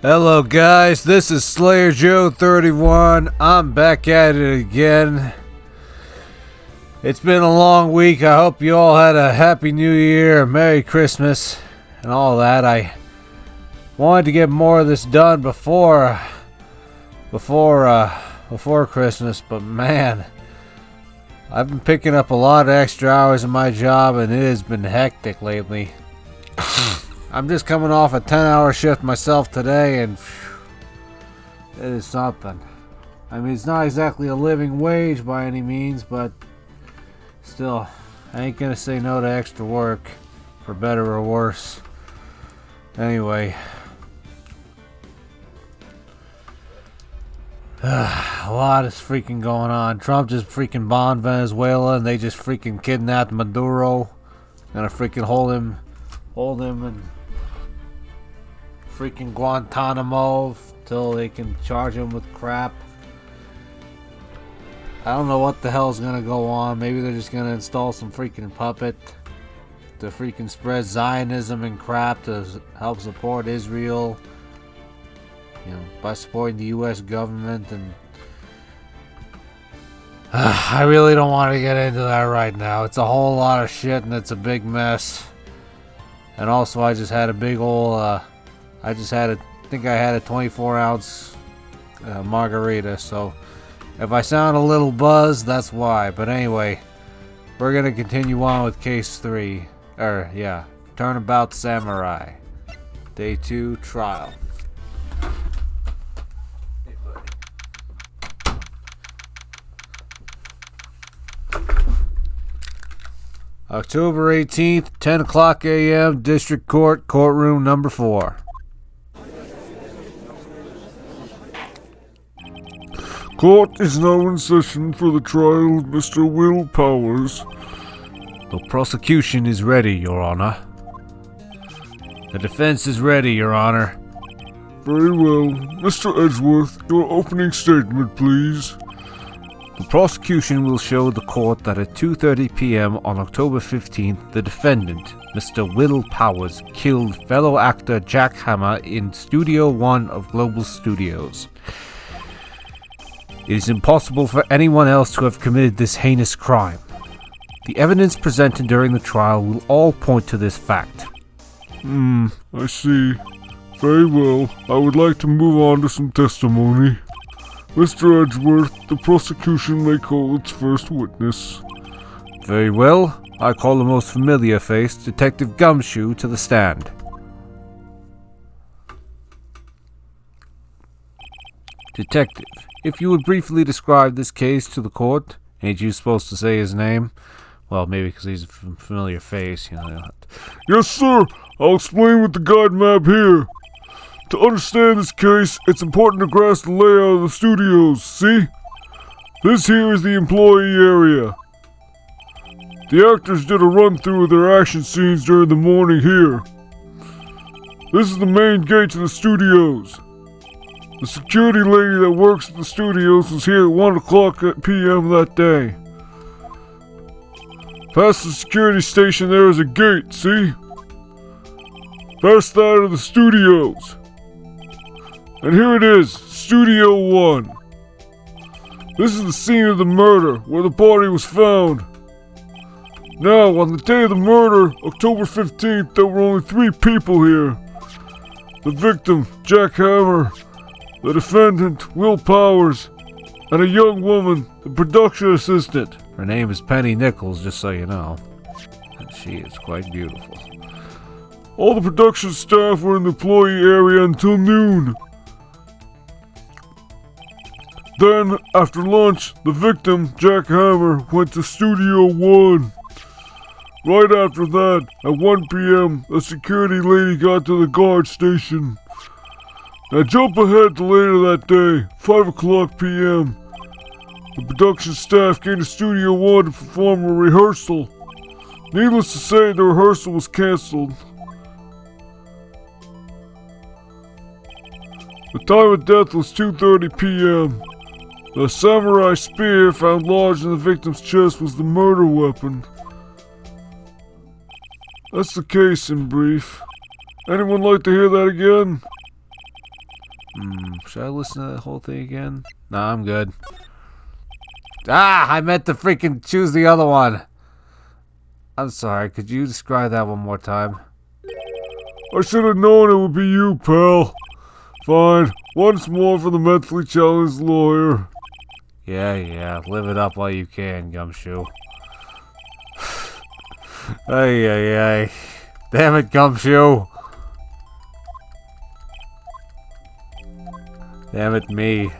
Hello guys, this is Slayer Joe 31. I'm back at it again. It's been a long week. I hope you all had a happy new year, a Merry Christmas, and all that. I wanted to get more of this done before Christmas, but man, I've been picking up a lot of extra hours in my job and it has been hectic lately. I'm just coming off a 10-hour shift myself today, and it is something. I mean, it's not exactly a living wage by any means, but still, I ain't gonna say no to extra work, for better or worse. Anyway, a lot is freaking going on. Trump just freaking bombed Venezuela, and they just freaking kidnapped Maduro. Gonna freaking hold him and freaking Guantanamo till they can charge him with crap. I don't know what the hell's gonna go on. Maybe they're just gonna install some freaking puppet to freaking spread Zionism and crap to help support Israel, you know, by supporting the US government. And I really don't want to get into that right now. It's a whole lot of shit and it's a big mess. And also I just had a big ol' I think I had a 24-ounce margarita, so if I sound a little buzzed, that's why. But anyway, we're gonna continue on with case 3. Turnabout Samurai. Day 2 trial. Hey, buddy. October 18th, 10 o'clock a.m., District Court, courtroom number 4. Court is now in session for the trial of Mr. Will Powers. The prosecution is ready, Your Honor. The defense is ready, Your Honor. Very well. Mr. Edgeworth, your opening statement, please. The prosecution will show the court that at 2:30 p.m. on October 15th, the defendant, Mr. Will Powers, killed fellow actor Jack Hammer in Studio 1 of Global Studios. It is impossible for anyone else to have committed this heinous crime. The evidence presented during the trial will all point to this fact. I see. Very well. I would like to move on to some testimony. Mr. Edgeworth, the prosecution may call its first witness. Very well. I call the most familiar face, Detective Gumshoe, to the stand. Detective, if you would briefly describe this case to the court. Ain't you supposed to say his name? Well, maybe because he's a familiar face, you know. Yes, sir. I'll explain with the guide map here. To understand this case, it's important to grasp the layout of the studios, see? This here is the employee area. The actors did a run-through of their action scenes during the morning here. This is the main gate to the studios. The security lady that works at the studios was here at 1 o'clock p.m. that day. Past the security station there is a gate, see? Past that are the studios. And here it is, Studio 1. This is the scene of the murder, where the body was found. Now, on the day of the murder, October 15th, there were only 3 people here. The victim, Jack Hammer, the defendant, Will Powers, and a young woman, the production assistant. Her name is Penny Nichols, just so you know. And she is quite beautiful. All the production staff were in the employee area until noon. Then, after lunch, the victim, Jack Hammer, went to Studio 1. Right after that, at 1 p.m., the security lady got to the guard station. Now jump ahead to later that day, 5 o'clock p.m. The production staff came to Studio 1 to perform a rehearsal. Needless to say, the rehearsal was cancelled. The time of death was 2:30 p.m. The samurai spear found lodged in the victim's chest was the murder weapon. That's the case in brief. Anyone like to hear that again? Should I listen to that whole thing again? Nah, I'm good. Ah, I meant to freaking choose the other one. I'm sorry, could you describe that one more time? I should have known it would be you, pal. Fine, once more for the mentally challenged lawyer. Yeah, live it up while you can, Gumshoe. Ay. Damn it, Gumshoe. Damn it, me.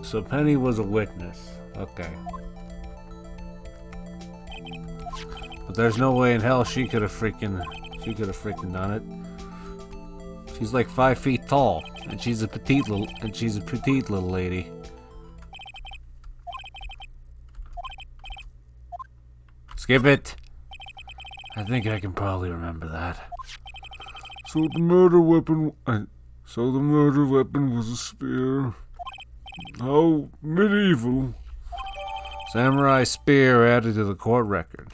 So Penny was a witness. Okay. But there's no way in hell she could have freaking done it. She's like 5 feet tall, and she's a petite little lady. Skip it. I think I can probably remember that. So the murder weapon was a spear. How medieval. Samurai spear added to the court record.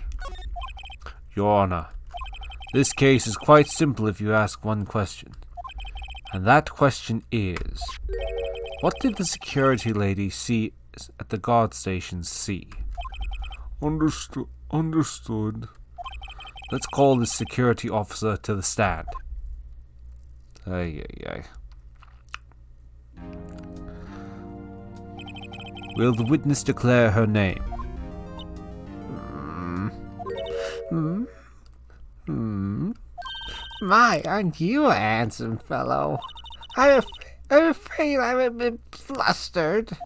Your Honor, this case is quite simple if you ask one question. And that question is, what did the security lady see at the guard station see? Understood. Let's call the security officer to the stand. Ay. Will the witness declare her name? My, aren't you a handsome fellow? I'm afraid I'm a bit flustered.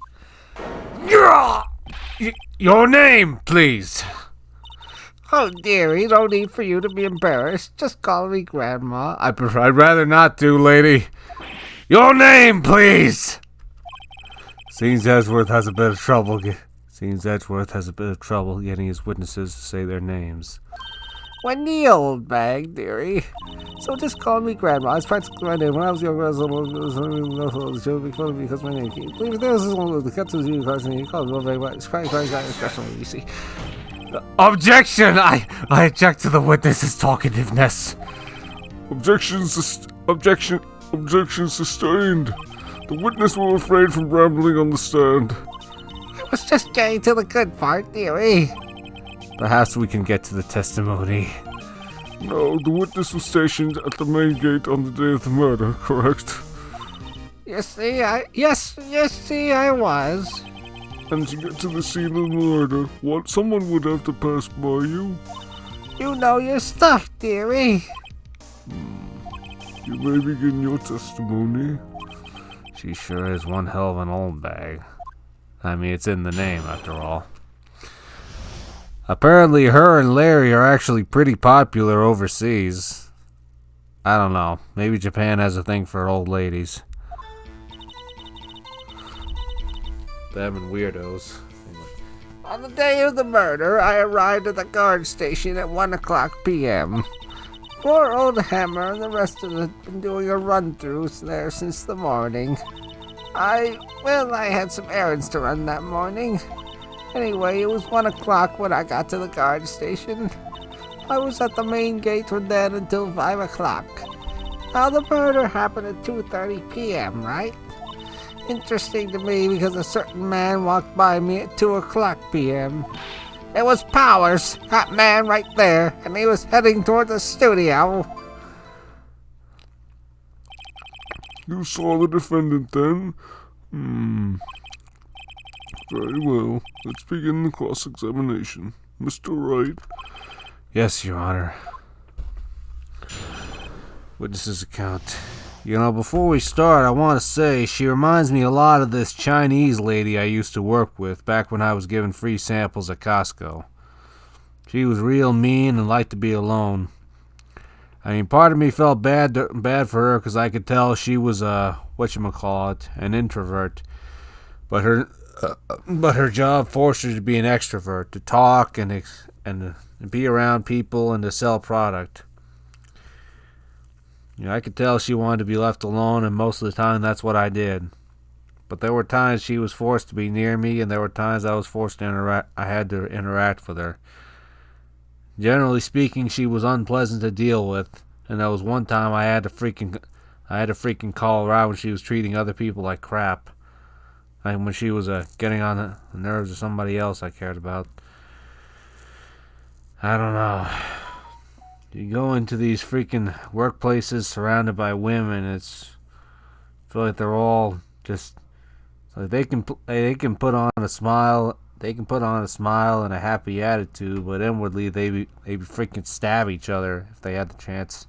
Your name, please. Oh, dearie, no need for you to be embarrassed. Just call me Grandma. I'd rather not do, lady. Your name, please. Seems Edgeworth has a bit of trouble getting his witnesses to say their names. Granny Oldbag, dearie. So just call me Grandma. It's practically my name. When I was younger, I was joking fun of me because my name came. Believe this is one of the cut to you cards and you call me Oldbag. It's crying, especially you see. Objection! I object to the witness's talkativeness. Objection sustained. The witness will refrain from rambling on the stand. I was just getting to the good part, dearie. Perhaps we can get to the testimony. No, the witness was stationed at the main gate on the day of the murder, correct? Yes, I was. And to get to the scene of the murder, someone would have to pass by you. You know your stuff, dearie. You may begin your testimony. She sure is one hell of an old bag. I mean, it's in the name, after all. Apparently, her and Larry are actually pretty popular overseas. I don't know. Maybe Japan has a thing for old ladies. Them and weirdos. On the day of the murder, I arrived at the guard station at 1:00 p.m. Poor old Hammer and the rest of it have been doing a run-through there since the morning. I had some errands to run that morning. Anyway, it was 1:00 when I got to the guard station. I was at the main gate from then until 5:00. Now, the murder happened at 2:30 p.m., right? Interesting to me because a certain man walked by me at 2:00 p.m. It was Powers, that man right there, and he was heading toward the studio. You saw the defendant then? Very well. Let's begin the cross-examination. Mr. Wright? Yes, Your Honor. Witness's account. You know, before we start, I want to say she reminds me a lot of this Chinese lady I used to work with back when I was giving free samples at Costco. She was real mean and liked to be alone. I mean, part of me felt bad for her because I could tell she was an introvert. But her job forced her to be an extrovert, to talk and be around people and to sell product. You know, I could tell she wanted to be left alone, and most of the time that's what I did. But there were times she was forced to be near me, and there were times I was forced to I had to interact with her. Generally speaking, she was unpleasant to deal with, and there was one time I had to freaking call her out when she was treating other people like crap. Like when she was getting on the nerves of somebody else I cared about. I don't know. You go into these freaking workplaces surrounded by women, I feel like they're all just like they can put on a smile. They can put on a smile and a happy attitude, but inwardly they freaking stab each other if they had the chance.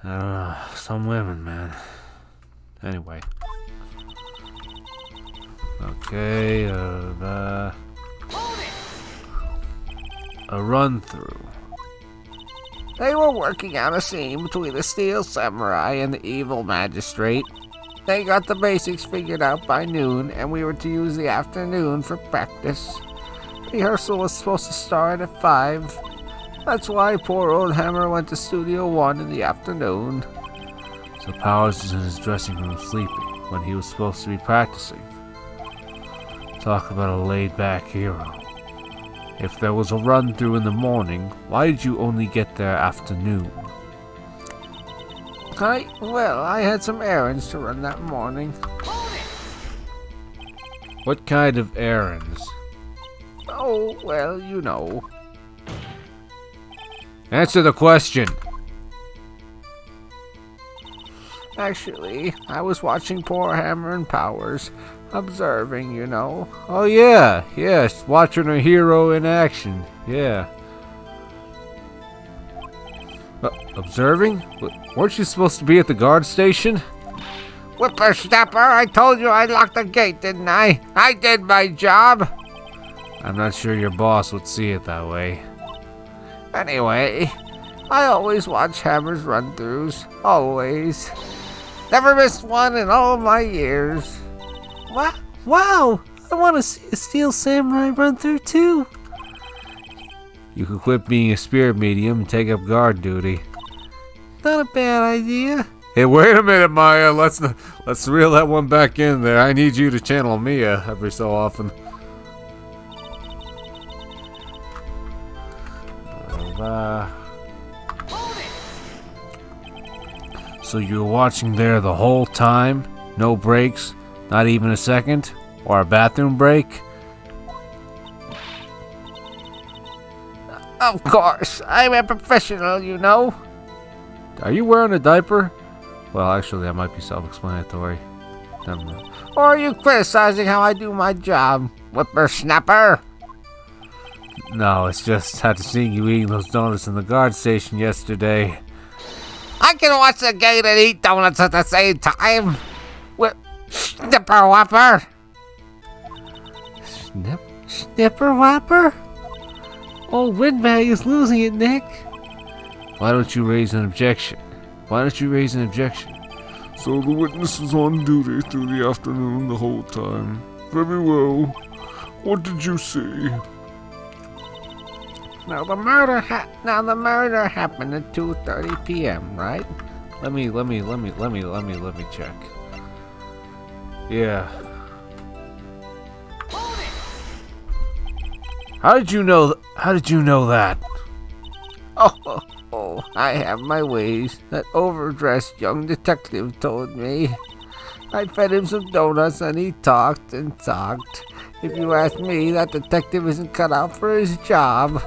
I don't know. Some women, man. Anyway. Okay, a run through. They were working out a scene between the steel samurai and the evil magistrate. They got the basics figured out by noon, and we were to use the afternoon for practice. Rehearsal was supposed to start at 5. That's why poor old Hammer went to Studio 1 in the afternoon. So Powers is in his dressing room sleeping when he was supposed to be practicing. Talk about a laid-back hero. If there was a run-through in the morning, why did you only get there afternoon? I had some errands to run that morning. What kind of errands? Oh, well, you know. Answer the question. Actually, I was watching poor Hammer and Powers, observing, you know. Oh yeah, yes, watching a hero in action, yeah. Observing? Weren't you supposed to be at the guard station? Whippersnapper, I told you I locked the gate, didn't I? I did my job. I'm not sure your boss would see it that way. Anyway, I always watch Hammer's run-throughs. Always. Never missed one in all my years. Wow! I want to see a Steel Samurai run-through too! You could quit being a spirit medium and take up guard duty. Not a bad idea. Hey, wait a minute, Maya. Let's reel that one back in there. I need you to channel Mia every so often. So you were watching there the whole time? No breaks? Not even a second? Or a bathroom break? Of course, I'm a professional, you know. Are you wearing a diaper? Well, actually, that might be self-explanatory. Never mind. Or are you criticizing how I do my job, whippersnapper? No, it's just after seeing you eating those donuts in the guard station yesterday. I can watch the gate and eat donuts at the same time. Snipper whopper. Snipper whopper? Old Windbag is losing it, Nick. Why don't you raise an objection? So the witness was on duty through the afternoon the whole time. Very well. What did you see? Now the murder happened at 2:30 p.m., right? Let me check. Yeah. How did you know that? Oh, I have my ways. That overdressed young detective told me. I fed him some donuts and he talked and talked. If you ask me, that detective isn't cut out for his job.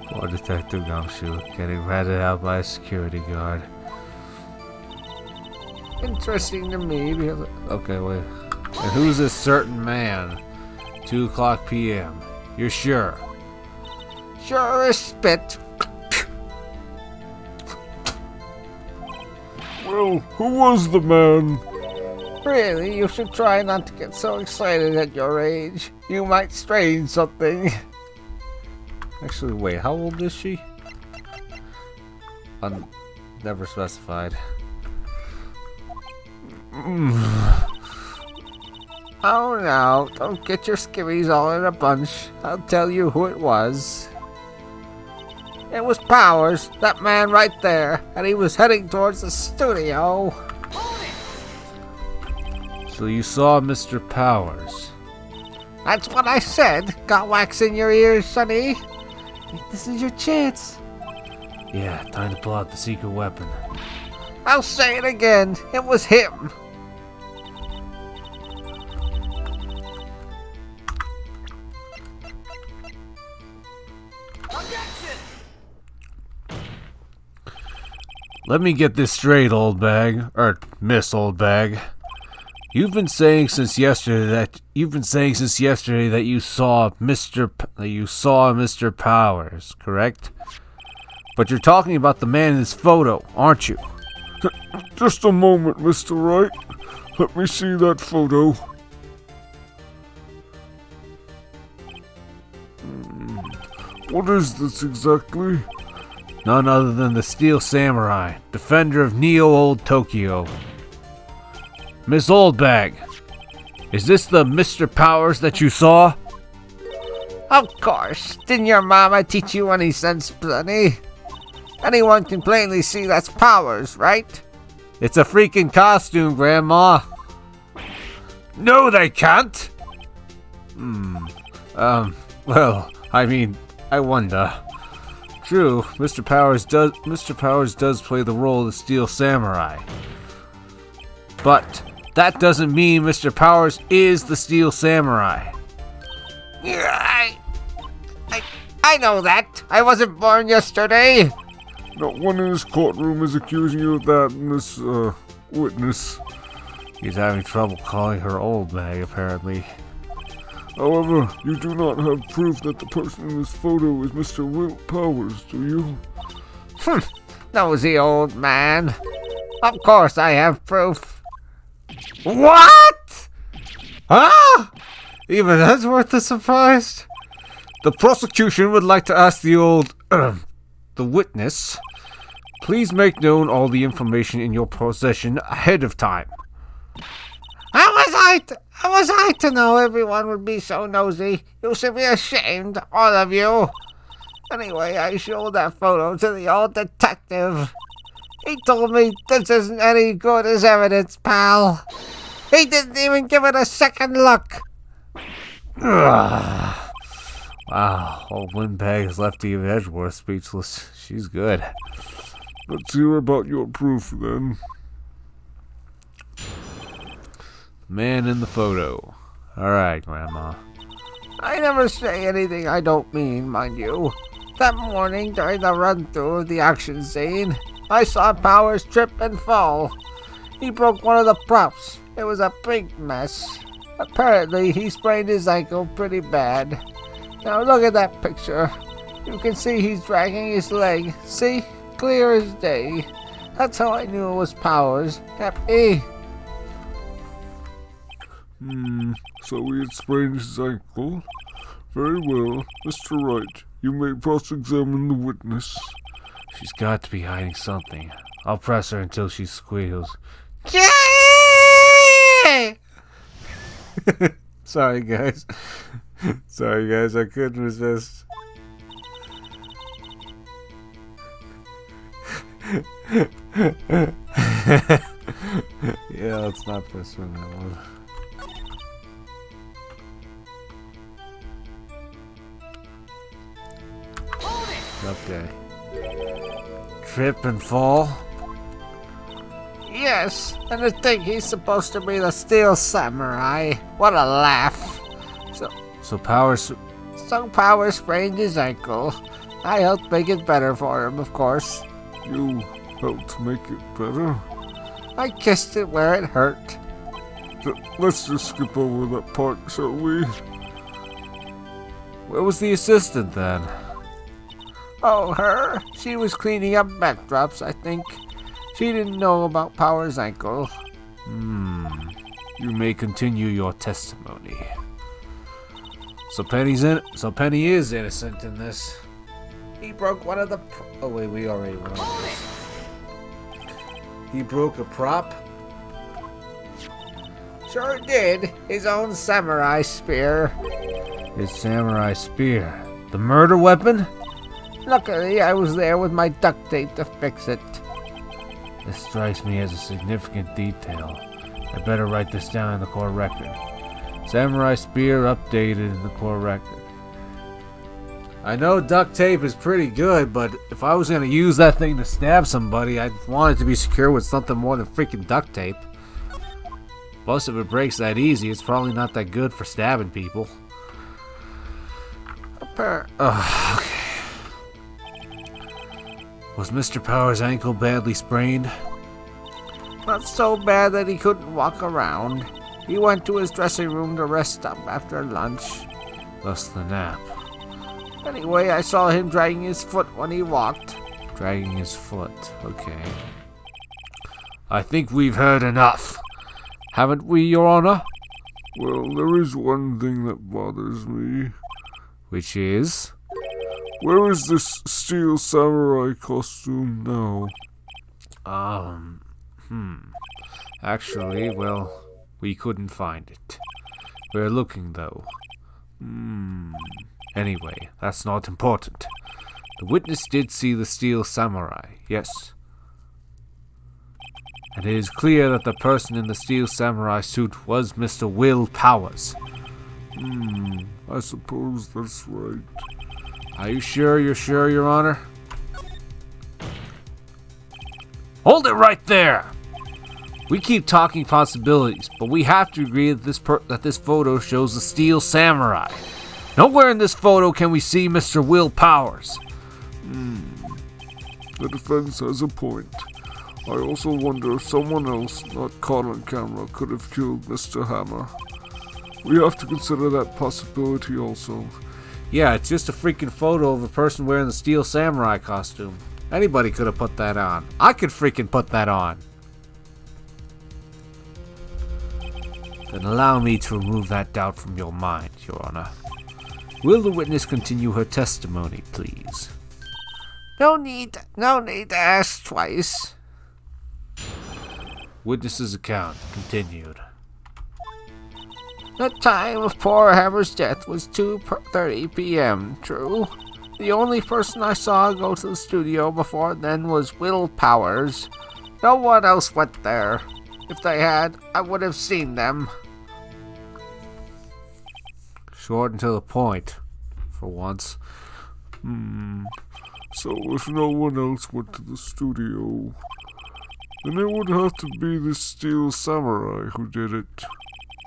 Poor Detective Gumshoe, getting ratted out by a security guard. Interesting to me because... Okay, wait. And who's this certain man? 2 o'clock p.m. You're sure? Sure as spit. Well, who was the man? Really, you should try not to get so excited at your age. You might strain something. Actually, wait, how old is she? Never specified. Oh no, don't get your skivvies all in a bunch. I'll tell you who it was. It was Powers, that man right there, and he was heading towards the studio. So you saw Mr. Powers? That's what I said. Got wax in your ears, Sonny? Think this is your chance. Yeah, time to pull out the secret weapon. I'll say it again. It was him. Let me get this straight, Oldbag, or Miss Oldbag. You've been saying since yesterday that you saw Mr. Powers, correct? But you're talking about the man in this photo, aren't you? Just a moment, Mr. Wright. Let me see that photo. What is this exactly? None other than the Steel Samurai, defender of Neo-Old Tokyo. Miss Oldbag, is this the Mr. Powers that you saw? Of course. Didn't your mama teach you any sense, Sonny? Anyone can plainly see that's Powers, right? It's a freaking costume, Grandma. No, they can't. Well, I mean, I wonder. True, Mr. Powers does play the role of the Steel Samurai. But that doesn't mean Mr. Powers is the Steel Samurai. Yeah, I know that. I wasn't born yesterday. Not one in this courtroom is accusing you of that, Miss, witness. He's having trouble calling her Oldbag, apparently. However, you do not have proof that the person in this photo is Mr. Wilt Powers, do you? Nosy old man. Of course I have proof. What? Ah! Even that's worth the surprise. The prosecution would like to ask the witness, please make known all the information in your possession ahead of time. How was I to know everyone would be so nosy? You should be ashamed, all of you. Anyway, I showed that photo to the old detective. He told me this isn't any good as evidence, pal. He didn't even give it a second look. Wow, old Windbag has left even Edgeworth speechless. She's good. Let's hear about your proof, then. Man in the photo. Alright, Grandma. I never say anything I don't mean, mind you. That morning, during the run-through of the action scene, I saw Powers trip and fall. He broke one of the props. It was a big mess. Apparently, he sprained his ankle pretty bad. Now look at that picture. You can see he's dragging his leg. See? Clear as day. That's how I knew it was Powers. Happy. So he had sprained his ankle. Very well. Mr. Wright, you may cross-examine the witness. She's got to be hiding something. I'll press her until she squeals. Sorry, guys. Sorry, guys. I couldn't resist. Yeah, let's not press her on that one. Okay. Trip and fall? Yes, and to think he's supposed to be the Steel Samurai. What a laugh. So Powers sprained his ankle. I helped make it better for him, of course. You helped make it better? I kissed it where it hurt. Let's just skip over that part, shall we? Where was the assistant then? Oh, her? She was cleaning up backdrops, I think. She didn't know about Powers' ankle. You may continue your testimony. So Penny is innocent in this. He broke one of the... Oh wait, we already went over this. He broke a prop? Sure did. His own samurai spear. His samurai spear. The murder weapon? Luckily, I was there with my duct tape to fix it. This strikes me as a significant detail. I better write this down in the court record. Samurai spear updated in the core record. I know duct tape is pretty good, but if I was gonna use that thing to stab somebody, I'd want it to be secure with something more than freaking duct tape. Plus, if it breaks that easy, it's probably not that good for stabbing people. Okay. Was Mr. Power's ankle badly sprained? Not so bad that he couldn't walk around. He went to his dressing room to rest up after lunch. Thus the nap. Anyway, I saw him dragging his foot when he walked. Dragging his foot. Okay. I think we've heard enough. Haven't we, Your Honor? Well, there is one thing that bothers me. Which is? Where is this steel samurai costume now? Actually, well, we couldn't find it. We're looking, though. Anyway, that's not important. The witness did see the steel samurai, yes. And it is clear that the person in the steel samurai suit was Mr. Will Powers. I suppose that's right. Are you sure you're sure, Your Honor? Hold it right there! We keep talking possibilities, but we have to agree that this photo shows the steel samurai. Nowhere in this photo can we see Mr. Will Powers. The defense has a point. I also wonder if someone else, not caught on camera, could have killed Mr. Hammer. We have to consider that possibility also. Yeah, it's just a freaking photo of a person wearing the steel samurai costume. Anybody could have put that on. I could freaking put that on. Then allow me to remove that doubt from your mind, Your Honor. Will the witness continue her testimony, please? No need to ask twice. Witness's account continued. The time of poor Hammer's death was 2:30 p.m., true. The only person I saw go to the studio before then was Will Powers. No one else went there. If they had, I would have seen them. Short and to the point, for once. So if no one else went to the studio, then it would have to be the steel samurai who did it.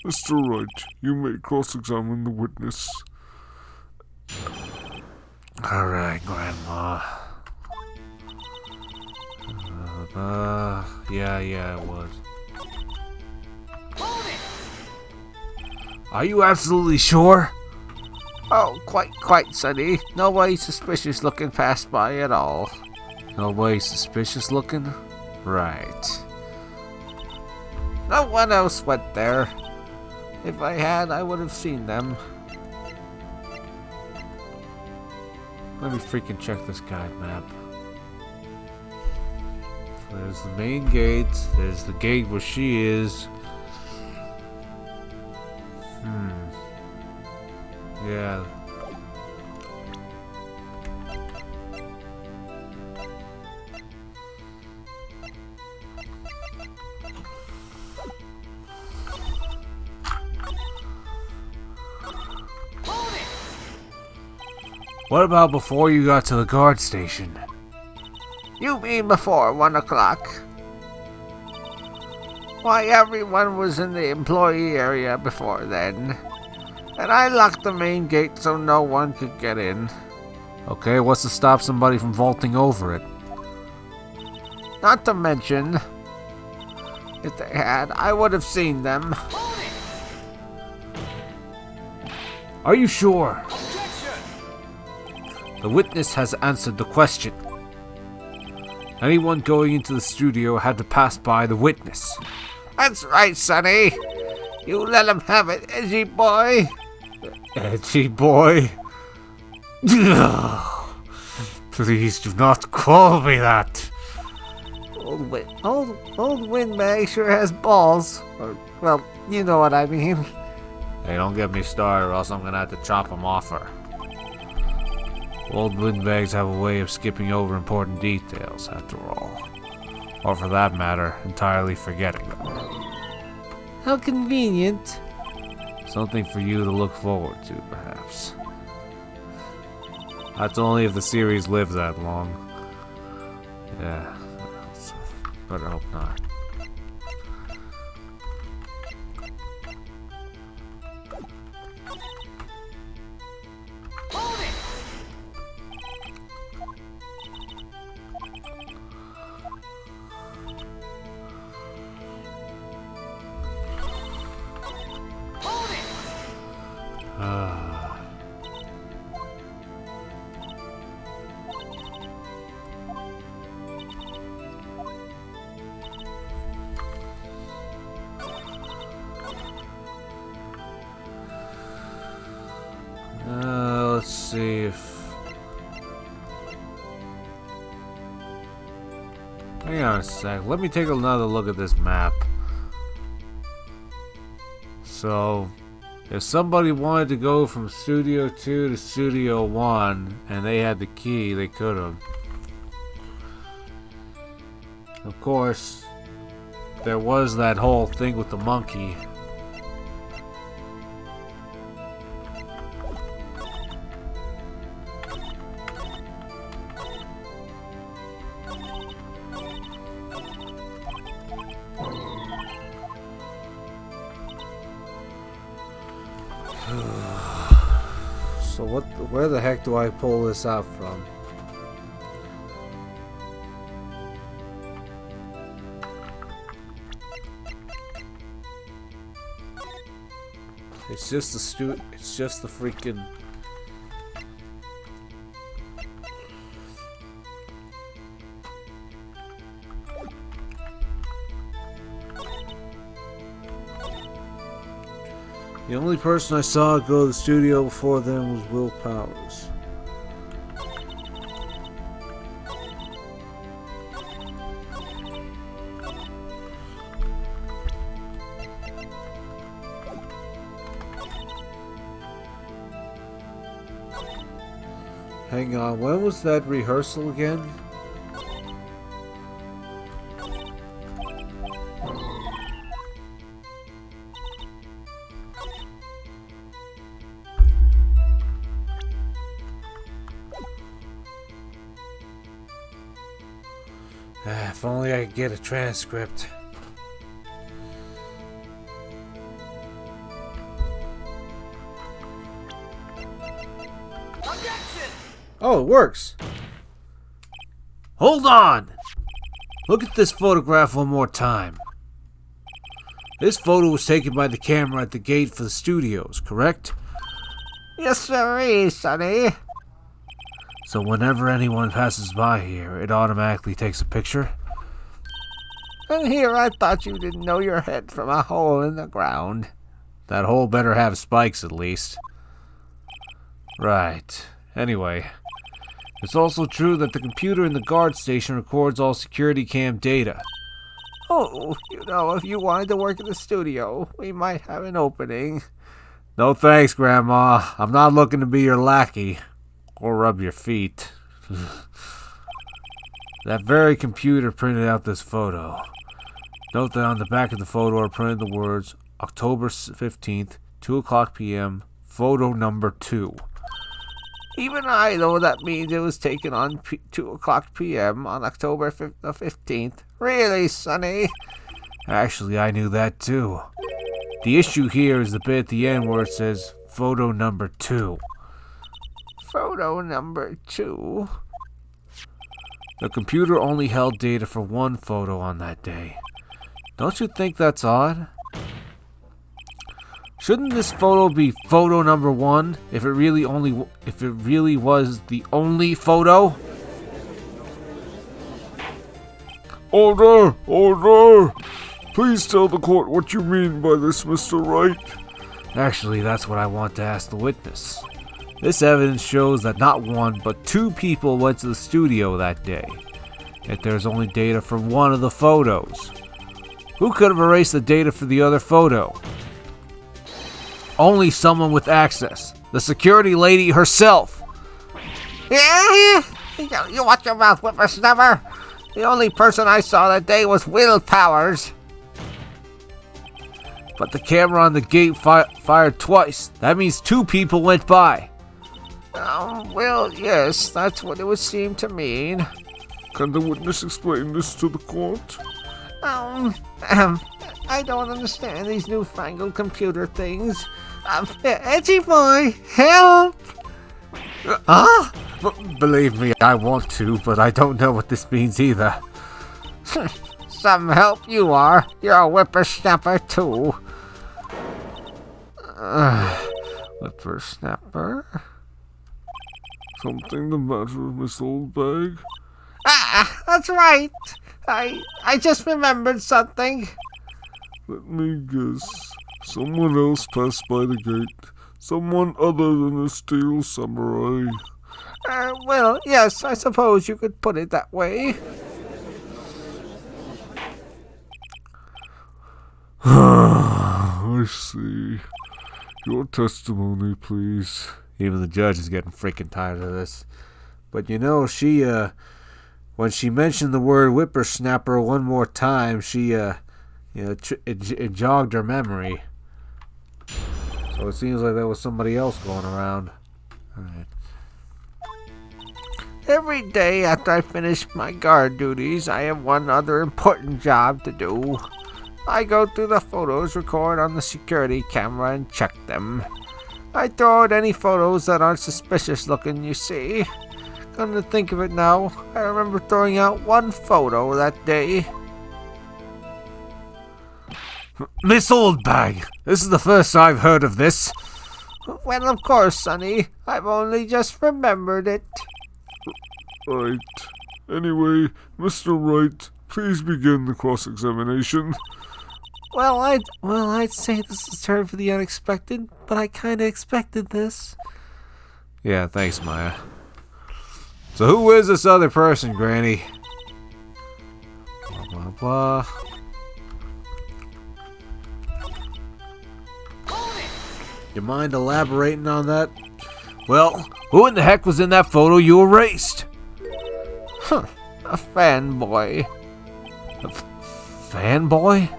Mr. Wright, you may cross-examine the witness. Alright, Grandma. Yeah, it was. Are you absolutely sure? Oh, quite, Sonny. Nobody suspicious looking passed by at all. Nobody suspicious looking? Right. No one else went there. If I had, I would have seen them. Let me freaking check this guide map. So there's the main gate. There's the gate where she is. Yeah. What about before you got to the guard station? You mean before 1 o'clock? Why, everyone was in the employee area before then. And I locked the main gate so no one could get in. Okay, what's to stop somebody from vaulting over it? Not to mention, if they had, I would have seen them. Are you sure? The witness has answered the question. Anyone going into the studio had to pass by the witness. That's right, Sonny. You let him have it, edgy boy. Edgy boy? Please do not call me that. Old Windbag sure has balls. Or, well, you know what I mean. Hey, don't get me started or else I'm gonna have to chop him off her. Old windbags have a way of skipping over important details, after all. Or for that matter, entirely forgetting them. How convenient. Something for you to look forward to, perhaps. That's only if the series lives that long. Yeah. Better hope not. Let's see if... Hang on a sec. Let me take another look at this map. So, if somebody wanted to go from Studio 2 to Studio 1 and they had the key, they could have. Of course, there was that whole thing with the monkey. So where the heck do I pull this out from? It's just the freaking... The only person I saw go to the studio before them was Will Powers. Hang on, when was that rehearsal again? If only I could get a transcript. Objection! Oh, it works. Hold on! Look at this photograph one more time. This photo was taken by the camera at the gate for the studios, correct? Yes, sirree, Sonny. So whenever anyone passes by here, it automatically takes a picture? And here I thought you didn't know your head from a hole in the ground. That hole better have spikes at least. Right. Anyway, it's also true that the computer in the guard station records all security cam data. Oh, if you wanted to work in the studio, we might have an opening. No thanks, Grandma. I'm not looking to be your lackey. Or rub your feet. That very computer printed out this photo. Note that on the back of the photo are printed the words October 15th, 2 o'clock p.m., photo number 2. Even I know that means it was taken on 2 o'clock p.m. on October 15th. Really, Sonny? Actually, I knew that too. The issue here is the bit at the end where it says photo number 2. Photo number 2? The computer only held data for one photo on that day. Don't you think that's odd? Shouldn't this photo be photo number 1 if it really was the only photo? Order! Order! Please tell the court what you mean by this, Mr. Wright. Actually, that's what I want to ask the witness. This evidence shows that not one, but 2 people went to the studio that day. Yet there's only data for one of the photos. Who could have erased the data for the other photo? Only someone with access. The security lady herself. Yeah? You watch your mouth, whippersnapper. The only person I saw that day was Will Powers. But the camera on the gate fired twice. That means 2 people went by. Well, yes, that's what it would seem to mean. Can the witness explain this to the court? I don't understand these newfangled computer things. Edgy boy, help! Believe me, I want to, but I don't know what this means either. Some help you are. You're a whippersnapper too. Whippersnapper? Something the matter, Miss Oldbag? That's right. I just remembered something. Let me guess. Someone else passed by the gate. Someone other than a steel samurai. Well, yes, I suppose you could put it that way. I see. Your testimony, please. Even the judge is getting freaking tired of this. But you know, she, when she mentioned the word whippersnapper one more time, she, it jogged her memory. So it seems like there was somebody else going around. Alright. Every day after I finish my guard duties, I have one other important job to do. I go through the photos recorded on the security camera and check them. I throw out any photos that aren't suspicious looking, you see. Come to think of it now, I remember throwing out one photo that day. Miss Oldbag, this is the first I've heard of this. Well, of course, Sonny. I've only just remembered it. Right. Anyway, Mr. Wright, please begin the cross-examination. Well, I'd say this is turn for the unexpected, but I kinda expected this. Yeah, thanks, Maya. So who is this other person, Granny? Blah, blah, blah. You mind elaborating on that? Well, who in the heck was in that photo you erased? A fanboy. Fanboy?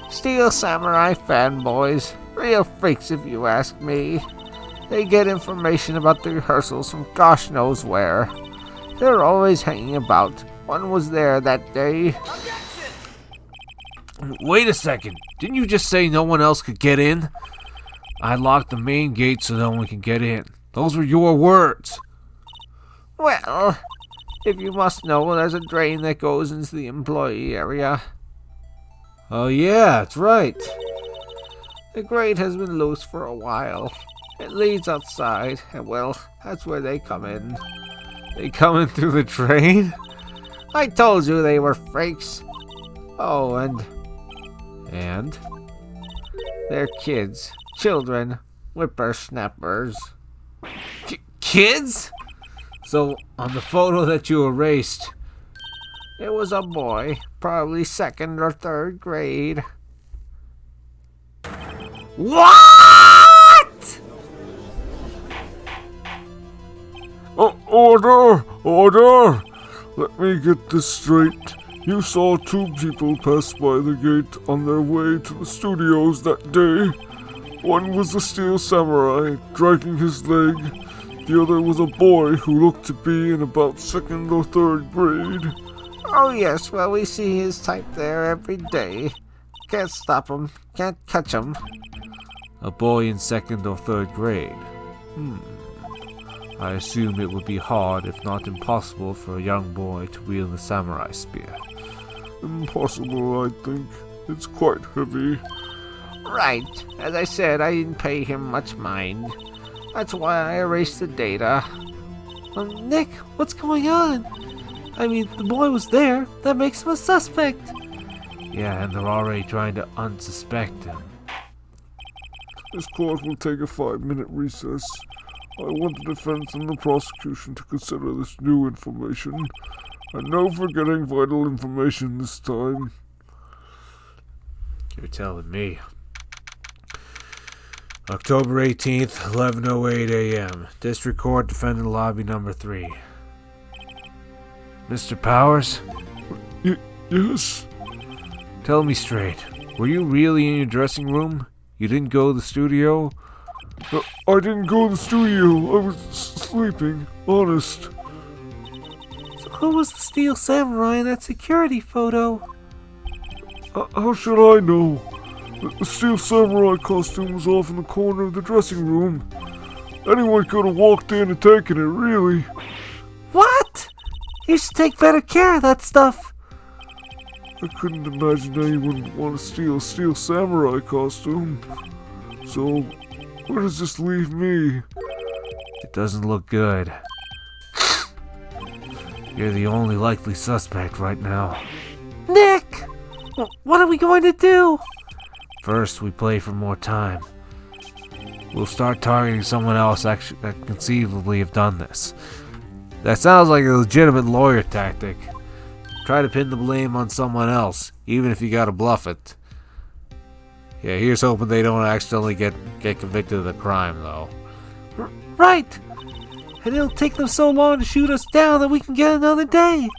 Steel Samurai fanboys. Real freaks if you ask me. They get information about the rehearsals from gosh knows where. They're always hanging about. One was there that day. Wait a second. Didn't you just say no one else could get in? I locked the main gate so no one can get in. Those were your words. Well, if you must know, there's a drain that goes into the employee area. Oh yeah, that's right. The grate has been loose for a while. It leads outside, and well, that's where they come in. They come in through the drain? I told you they were freaks. Oh, And? They're kids. Children. Whippersnappers. Kids? So, on the photo that you erased, it was a boy, probably 2nd or 3rd grade. What? Order! Order! Let me get this straight. You saw 2 people pass by the gate on their way to the studios that day. One was the Steel Samurai, dragging his leg. The other was a boy who looked to be in about 2nd or 3rd grade. Oh yes, well we see his type there every day. Can't stop him, can't catch him. A boy in 2nd or 3rd grade. I assume it would be hard, if not impossible, for a young boy to wield a samurai spear. Impossible, I think. It's quite heavy. Right. As I said, I didn't pay him much mind. That's why I erased the data. Nick, what's going on? I mean, the boy was there. That makes him a suspect. Yeah, and they're already trying to unsuspect him. This court will take a 5-minute recess. I want the defense and the prosecution to consider this new information. And no forgetting vital information this time. You're telling me. October 18th, 11:08 a.m. District Court, Defendant Lobby number 3. Mr. Powers? Yes? Tell me straight. Were you really in your dressing room? You didn't go to the studio? I didn't go to the studio. I was sleeping. Honest. So who was the Steel Samurai in that security photo? How should I know? The Steel Samurai costume was off in the corner of the dressing room. Anyone could have walked in and taken it, really. What? You should take better care of that stuff. I couldn't imagine anyone would want to steal a Steel Samurai costume. So, where does this leave me? It doesn't look good. You're the only likely suspect right now. Nick! What are we going to do? First, we play for more time. We'll start targeting someone else that conceivably have done this. That sounds like a legitimate lawyer tactic. Try to pin the blame on someone else, even if you gotta bluff it. Yeah, here's hoping they don't accidentally get convicted of the crime, though. Right! And it'll take them so long to shoot us down that we can get another day.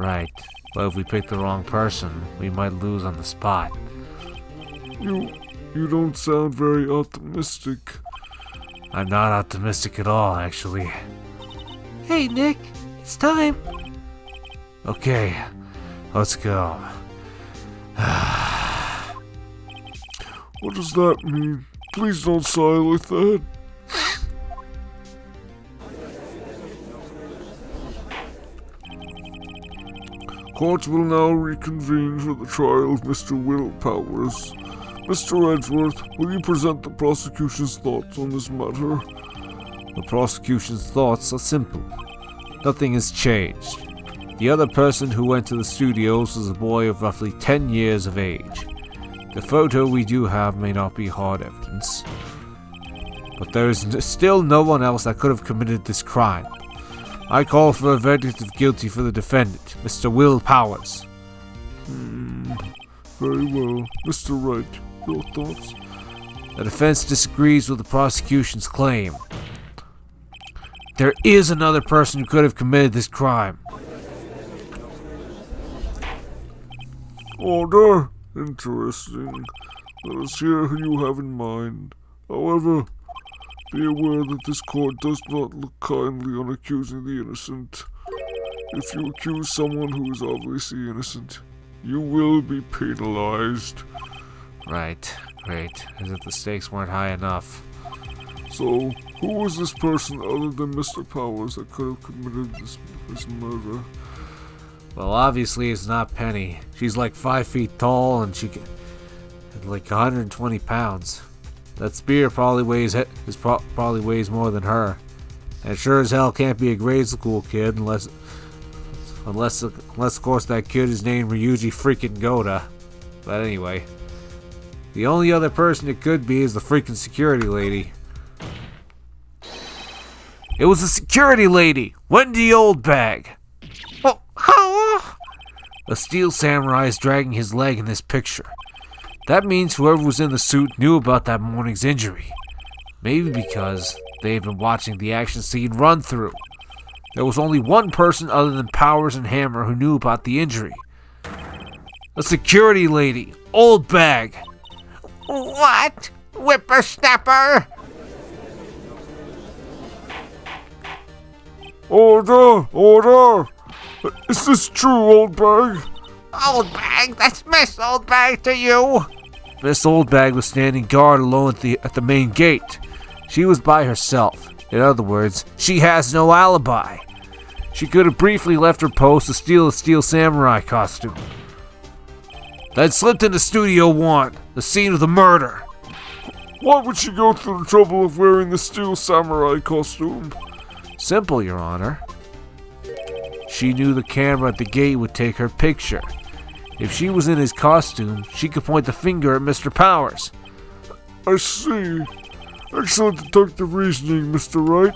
Right, but if we pick the wrong person, we might lose on the spot. You don't sound very optimistic. I'm not optimistic at all, actually. Hey, Nick, it's time. Okay, let's go. What does that mean? Please don't sigh like that. Court will now reconvene for the trial of Mr. Will Powers. Mr. Edgeworth, will you present the prosecution's thoughts on this matter? The prosecution's thoughts are simple. Nothing has changed. The other person who went to the studios was a boy of roughly 10 years of age. The photo we do have may not be hard evidence, but there is still no one else that could have committed this crime. I call for a verdict of guilty for the defendant, Mr. Will Powers. Very well. Mr. Wright, your thoughts? The defense disagrees with the prosecution's claim. There is another person who could have committed this crime. Order. Interesting. Let us hear who you have in mind. However, be aware that this court does not look kindly on accusing the innocent. If you accuse someone who is obviously innocent, you will be penalized. Right, great. As if the stakes weren't high enough. So, who was this person other than Mr. Powers that could have committed this murder? Well, obviously it's not Penny. She's like 5 feet tall and like 120 pounds. That spear probably weighs more than her. And it sure as hell can't be a grade school kid unless of course that kid is named Ryuji freaking Goda. But anyway, the only other person it could be is the freaking security lady. It was the security lady, Granny Oldbag. A Steel Samurai is dragging his leg in this picture. That means whoever was in the suit knew about that morning's injury. Maybe because they had been watching the action scene run through. There was only one person other than Powers and Hammer who knew about the injury. The security lady, Oldbag. What? Whippersnapper? Order! Order! Is this true, Oldbag? Oldbag, that's Miss Oldbag to you. Miss Oldbag was standing guard alone at the main gate. She was by herself. In other words, she has no alibi. She could have briefly left her post to steal a Steel Samurai costume. Then slipped into Studio 1, the scene of the murder. Why would she go through the trouble of wearing the Steel Samurai costume? Simple, Your Honor. She knew the camera at the gate would take her picture. If she was in his costume, she could point the finger at Mr. Powers. I see. Excellent detective reasoning, Mr. Wright.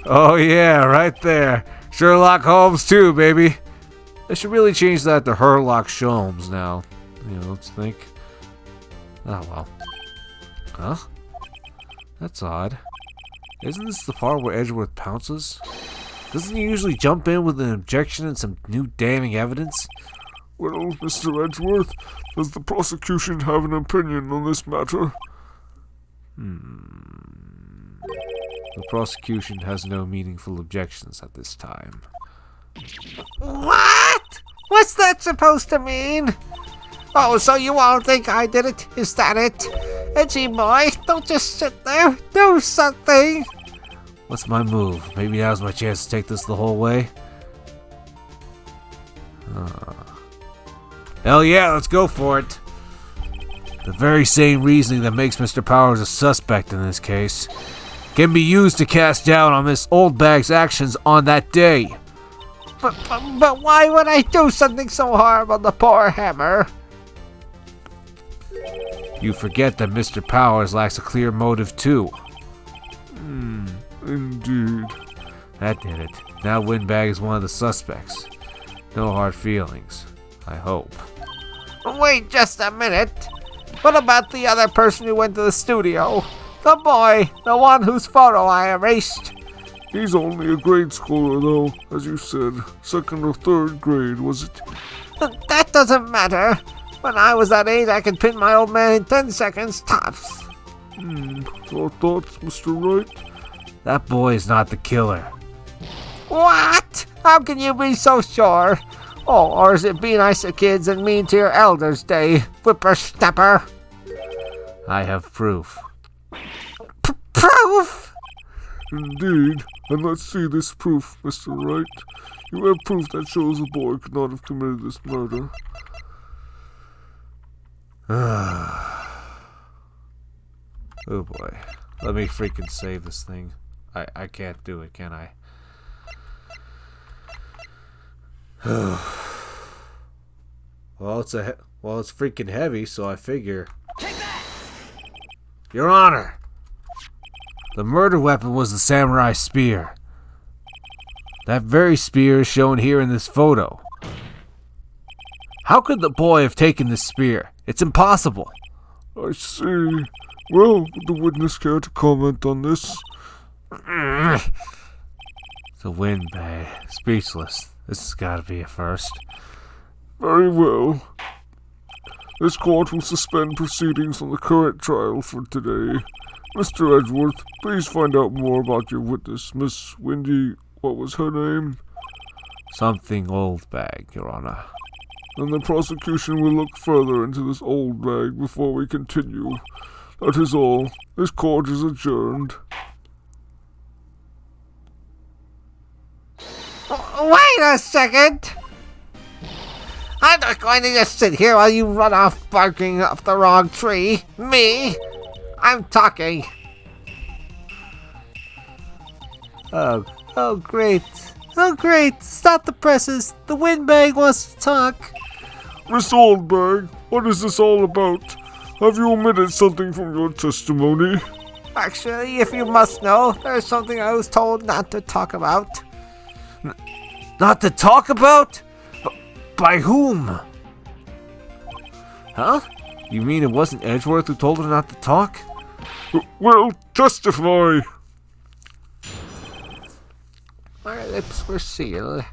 Oh yeah, right there. Sherlock Holmes too, baby. I should really change that to Herlock Sholmes now. Let's think. Oh well. Huh? That's odd. Isn't this the part where Edgeworth pounces? Doesn't he usually jump in with an objection and some new damning evidence? Well, Mr. Edgeworth, does the prosecution have an opinion on this matter? The prosecution has no meaningful objections at this time. What? What's that supposed to mean? Oh, so you all think I did it? Is that it? Edgy boy, don't just sit there. Do something. What's my move? Maybe now's my chance to take this the whole way? Hell yeah, let's go for it. The very same reasoning that makes Mr. Powers a suspect in this case can be used to cast doubt on Miss Oldbag's actions on that day. But why would I do something so horrible to poor Hammer? You forget that Mr. Powers lacks a clear motive too. Indeed. That did it. Now Windbag is one of the suspects. No hard feelings. I hope. Wait just a minute. What about the other person who went to the studio? The boy, the one whose photo I erased. He's only a grade schooler, though, as you said. 2nd or 3rd grade, was it? That doesn't matter. When I was that age, I could pin my old man in 10 seconds tops. Your thoughts, Mr. Wright? That boy is not the killer. What? How can you be so sure? Oh, or is it be nice to kids and mean to your elders day, whippersnapper? I have proof. Proof? Indeed. And let's see this proof, Mr. Wright. You have proof that shows the boy could not have committed this murder. Oh boy. Let me freaking save this thing. I can't do it, can I? Well, it's freaking heavy, so I figure. Take that! Your Honor! The murder weapon was the samurai spear. That very spear is shown here in this photo. How could the boy have taken this spear? It's impossible. I see. Well, would the witness care to comment on this? The Windbag. Speechless. This has got to be a first. Very well. This court will suspend proceedings on the current trial for today. Mr. Edgeworth, please find out more about your witness, Miss Windy. What was her name? Something Oldbag, Your Honor. Then the prosecution will look further into this Oldbag before we continue. That is all. This court is adjourned. Wait a second! I'm not going to just sit here while you run off barking up the wrong tree. Me? I'm talking. Oh, great. Oh, great. Stop the presses. The Windbag wants to talk. Miss Oldbag, what is this all about? Have you omitted something from your testimony? Actually, if you must know, there's something I was told not to talk about. Not to talk about? By whom? Huh? You mean it wasn't Edgeworth who told her not to talk? Well, testify. My lips were sealed.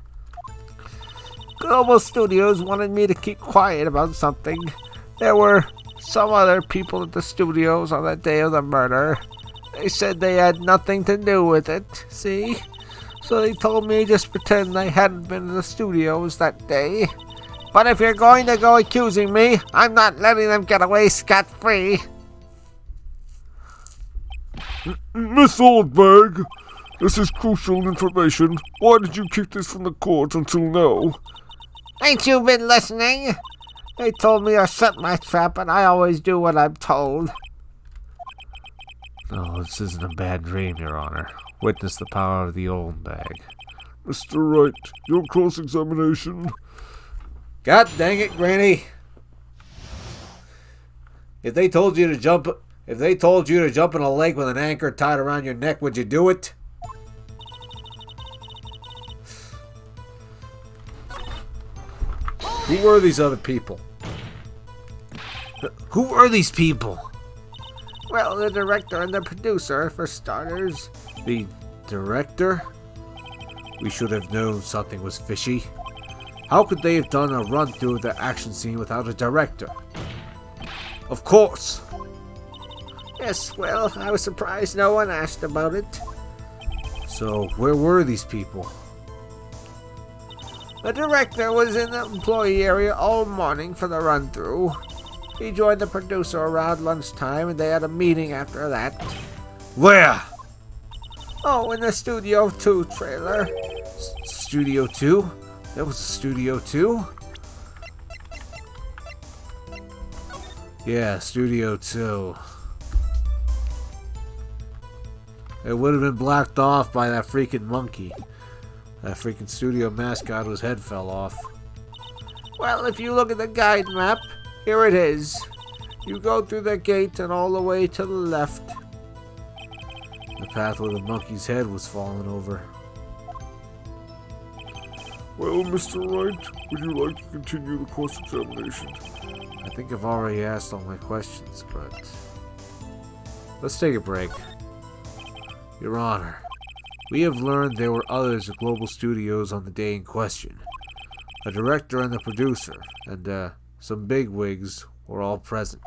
Global Studios wanted me to keep quiet about something. There were some other people at the studios on the day of the murder. They said they had nothing to do with it, see? So they told me just pretend I hadn't been in the studios that day. But if you're going to go accusing me, I'm not letting them get away scot-free. Miss Oldbag, this is crucial information. Why did you keep this from the court until now? Ain't you been listening? They told me to set my trap, and I always do what I'm told. Oh, this isn't a bad dream, Your Honor. Witness the power of the Oldbag. Mr. Wright, your cross-examination. God dang it, Granny! If they told you to jump in a lake with an anchor tied around your neck, would you do it? Who were these other people? Who were these people? Well, the director and the producer, for starters. The director? We should have known something was fishy. How could they have done a run-through of the action scene without a director? Of course! Yes, well, I was surprised no one asked about it. So, where were these people? The director was in the employee area all morning for the run-through. He joined the producer around lunchtime and they had a meeting after that. Where? Oh, in the Studio 2 trailer. Studio 2? That was Studio 2? Yeah, Studio 2. It would have been blocked off by that freaking monkey. That freaking studio mascot whose head fell off. Well, if you look at the guide map, here it is. You go through the gate and all the way to the left. The path where the monkey's head was falling over. Well, Mr. Wright, would you like to continue the cross-examination? I think I've already asked all my questions, but... let's take a break. Your Honor, we have learned there were others at Global Studios on the day in question. A director and the producer, and some bigwigs were all present.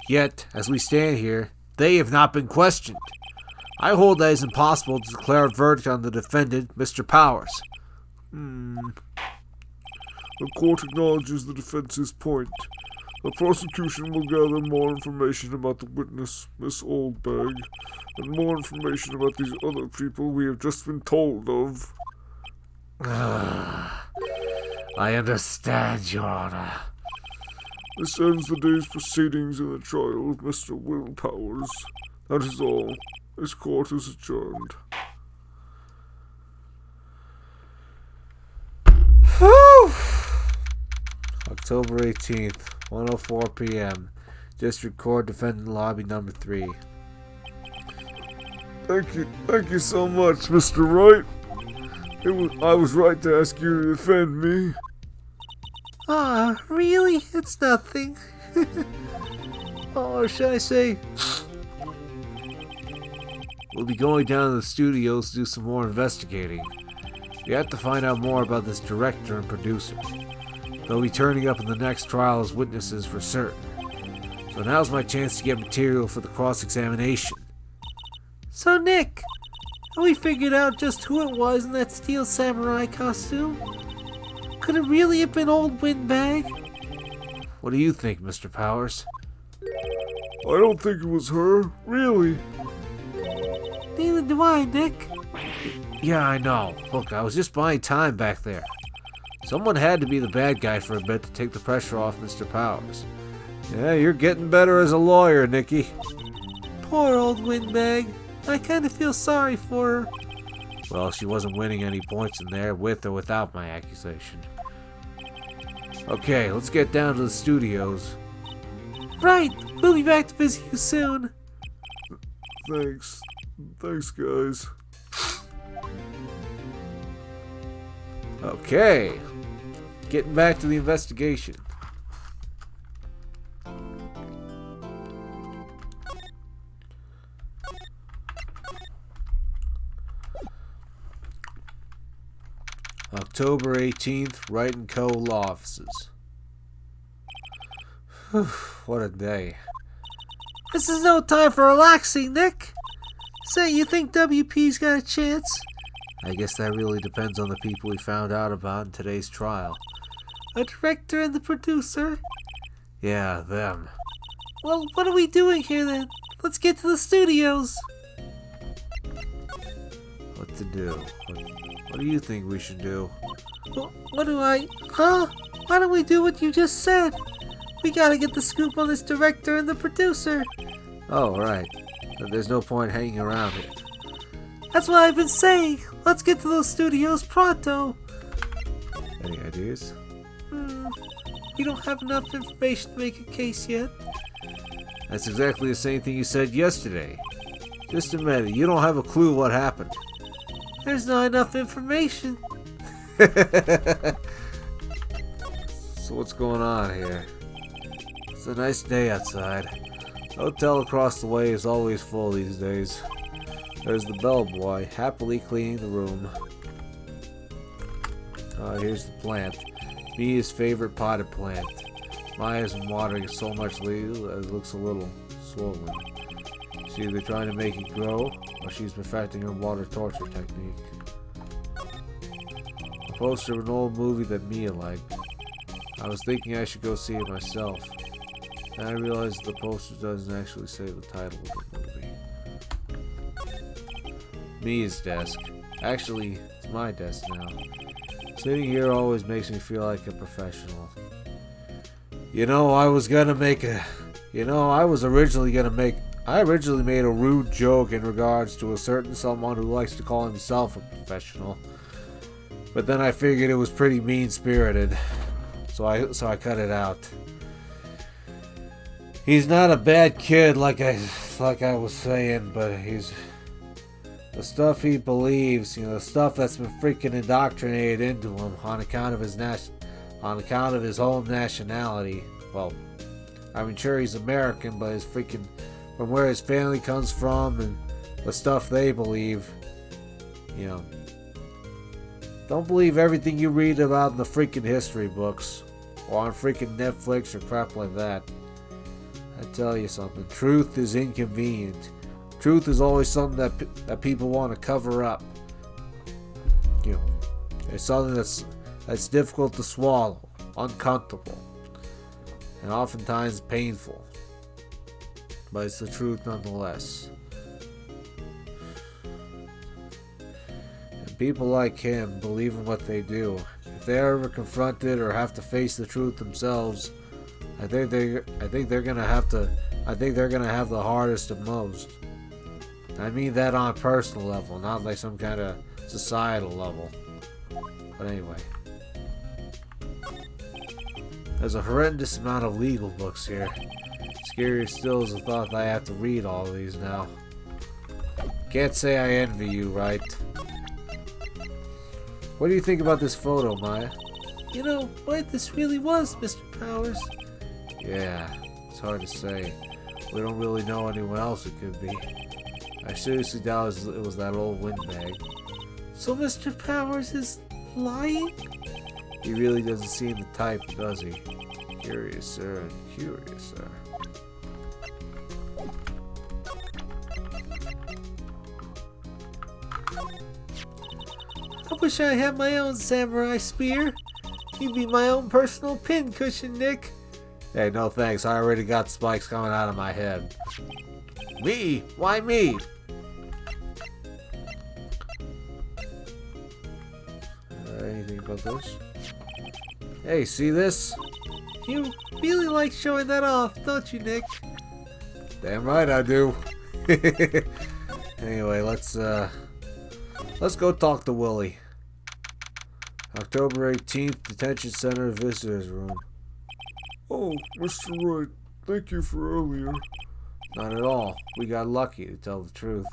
Yet, as we stand here, they have not been questioned. I hold that it is impossible to declare a verdict on the defendant, Mr. Powers. The court acknowledges the defense's point. The prosecution will gather more information about the witness, Miss Oldbag, and more information about these other people we have just been told of. I understand, Your Honor. This ends the day's proceedings in the trial of Mr. Will Powers. That is all. This court is adjourned. Whew! October 18th, 1:04 p.m. District Court, Defendant Lobby Number 3. Thank you so much, Mr. Wright. I was right to ask you to defend me. Ah, really? It's nothing. Or should I say, we'll be going down to the studios to do some more investigating. We have to find out more about this director and producer. They'll be turning up in the next trial as witnesses for certain. So now's my chance to get material for the cross-examination. So, Nick, have we figured out just who it was in that steel samurai costume? Could it really have been old Windbag? What do you think, Mr. Powers? I don't think it was her, really. Neither do I, Nick. Yeah, I know. Look, I was just buying time back there. Someone had to be the bad guy for a bit to take the pressure off Mr. Powers. Yeah, you're getting better as a lawyer, Nicky. Poor old Windbag. I kind of feel sorry for her. Well, she wasn't winning any points in there, with or without my accusation. Okay, let's get down to the studios. Right, we'll be back to visit you soon. Thanks, guys. Okay, getting back to the investigation. October 18th, Wright & Co. Law Offices. Whew, what a day. This is no time for relaxing, Nick. Say, you think WP's got a chance? I guess that really depends on the people we found out about in today's trial. A director and the producer? Yeah, them. Well, what are we doing here then? Let's get to the studios. What to do? What do you think we should do? What do I... Huh? Why don't we do what you just said? We gotta get the scoop on this director and the producer. Oh, right. There's no point hanging around here. That's what I've been saying. Let's get to those studios pronto. Any ideas? We don't have enough information to make a case yet. That's exactly the same thing you said yesterday. Just a minute, you don't have a clue what happened. There's not enough information. So what's going on here? It's a nice day outside. The hotel across the way is always full these days. There's the bellboy, happily cleaning the room. Here's the plant. Mia's favorite potted plant. Maya's been watering it so much lately that it looks a little swollen. She's either trying to make it grow, or she's perfecting her water torture technique. A poster of an old movie that Mia liked. I was thinking I should go see it myself. Then I realized the poster doesn't actually say the title of the movie. Mia's desk. Actually, it's my desk now. Sitting here always makes me feel like a professional. I originally made a rude joke in regards to a certain someone who likes to call himself a professional. But then I figured it was pretty mean-spirited. So I cut it out. He's not a bad kid like I was saying, but he's the stuff he believes, the stuff that's been freaking indoctrinated into him on account of his whole nationality. Well, I'm sure he's American, but from where his family comes from and the stuff they believe, don't believe everything you read about in the freaking history books or on freaking Netflix or crap like that. I tell you something, truth is inconvenient. Truth is always something that people want to cover up. It's something that's difficult to swallow, uncomfortable, and oftentimes painful. But it's the truth nonetheless. And people like him believe in what they do. If they're ever confronted or have to face the truth themselves, I think they're gonna have the hardest of most. I mean that on a personal level, not like some kind of societal level. But anyway. There's a horrendous amount of legal books here. Scarier still is the thought that I have to read all of these now. Can't say I envy you, Wright. What do you think about this photo, Maya? What this really was, Mr. Powers. Yeah, it's hard to say. We don't really know anyone else it could be. I seriously doubt it was that old windbag. So Mr. Powers is lying? He really doesn't seem the type, does he? Curious, sir. Curious, sir. I wish I had my own samurai spear. You'd be my own personal pincushion, Nick. Hey, no thanks. I already got spikes coming out of my head. Me? Why me? Anything about this? Hey, see this? You really like showing that off, don't you, Nick? Damn right I do. Anyway, let's go talk to Willie. October 18th, Detention Center Visitors Room. Oh, Mr. Wright, thank you for earlier. Not at all. We got lucky, to tell the truth.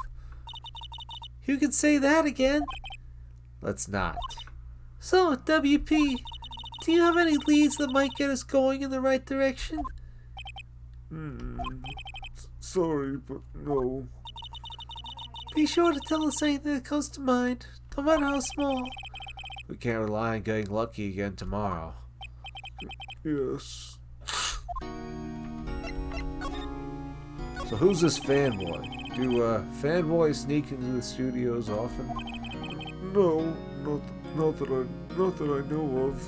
You can say that again. Let's not. So, WP, do you have any leads that might get us going in the right direction? Sorry, but no. Be sure to tell us anything that comes to mind, no matter how small. We can't rely on getting lucky again tomorrow. Yes. So who's this fanboy? Do fanboys sneak into the studios often? No, not that I know of.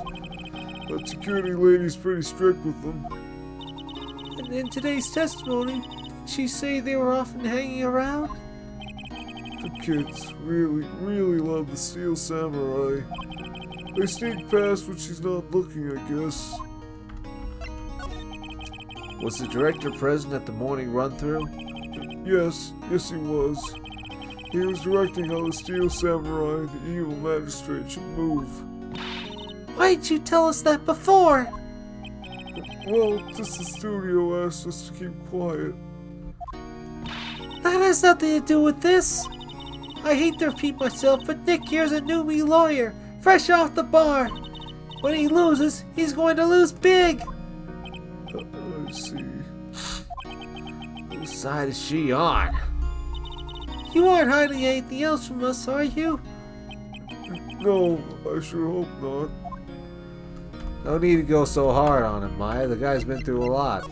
That security lady's pretty strict with them. And in today's testimony, did she say they were often hanging around? The kids really love the Steel Samurai. They sneak past when she's not looking, I guess. Was the director present at the morning run-through? Yes he was. He was directing how the Steel Samurai and the evil magistrate should move. Why didn't you tell us that before? Well, just the studio asked us to keep quiet. That has nothing to do with this. I hate to repeat myself, but Nick here's a newbie lawyer, fresh off the bar. When he loses, he's going to lose big. I see. Whose side is she on? You aren't hiding anything else from us, are you? No, I sure hope not. No need to go so hard on him, Maya. The guy's been through a lot.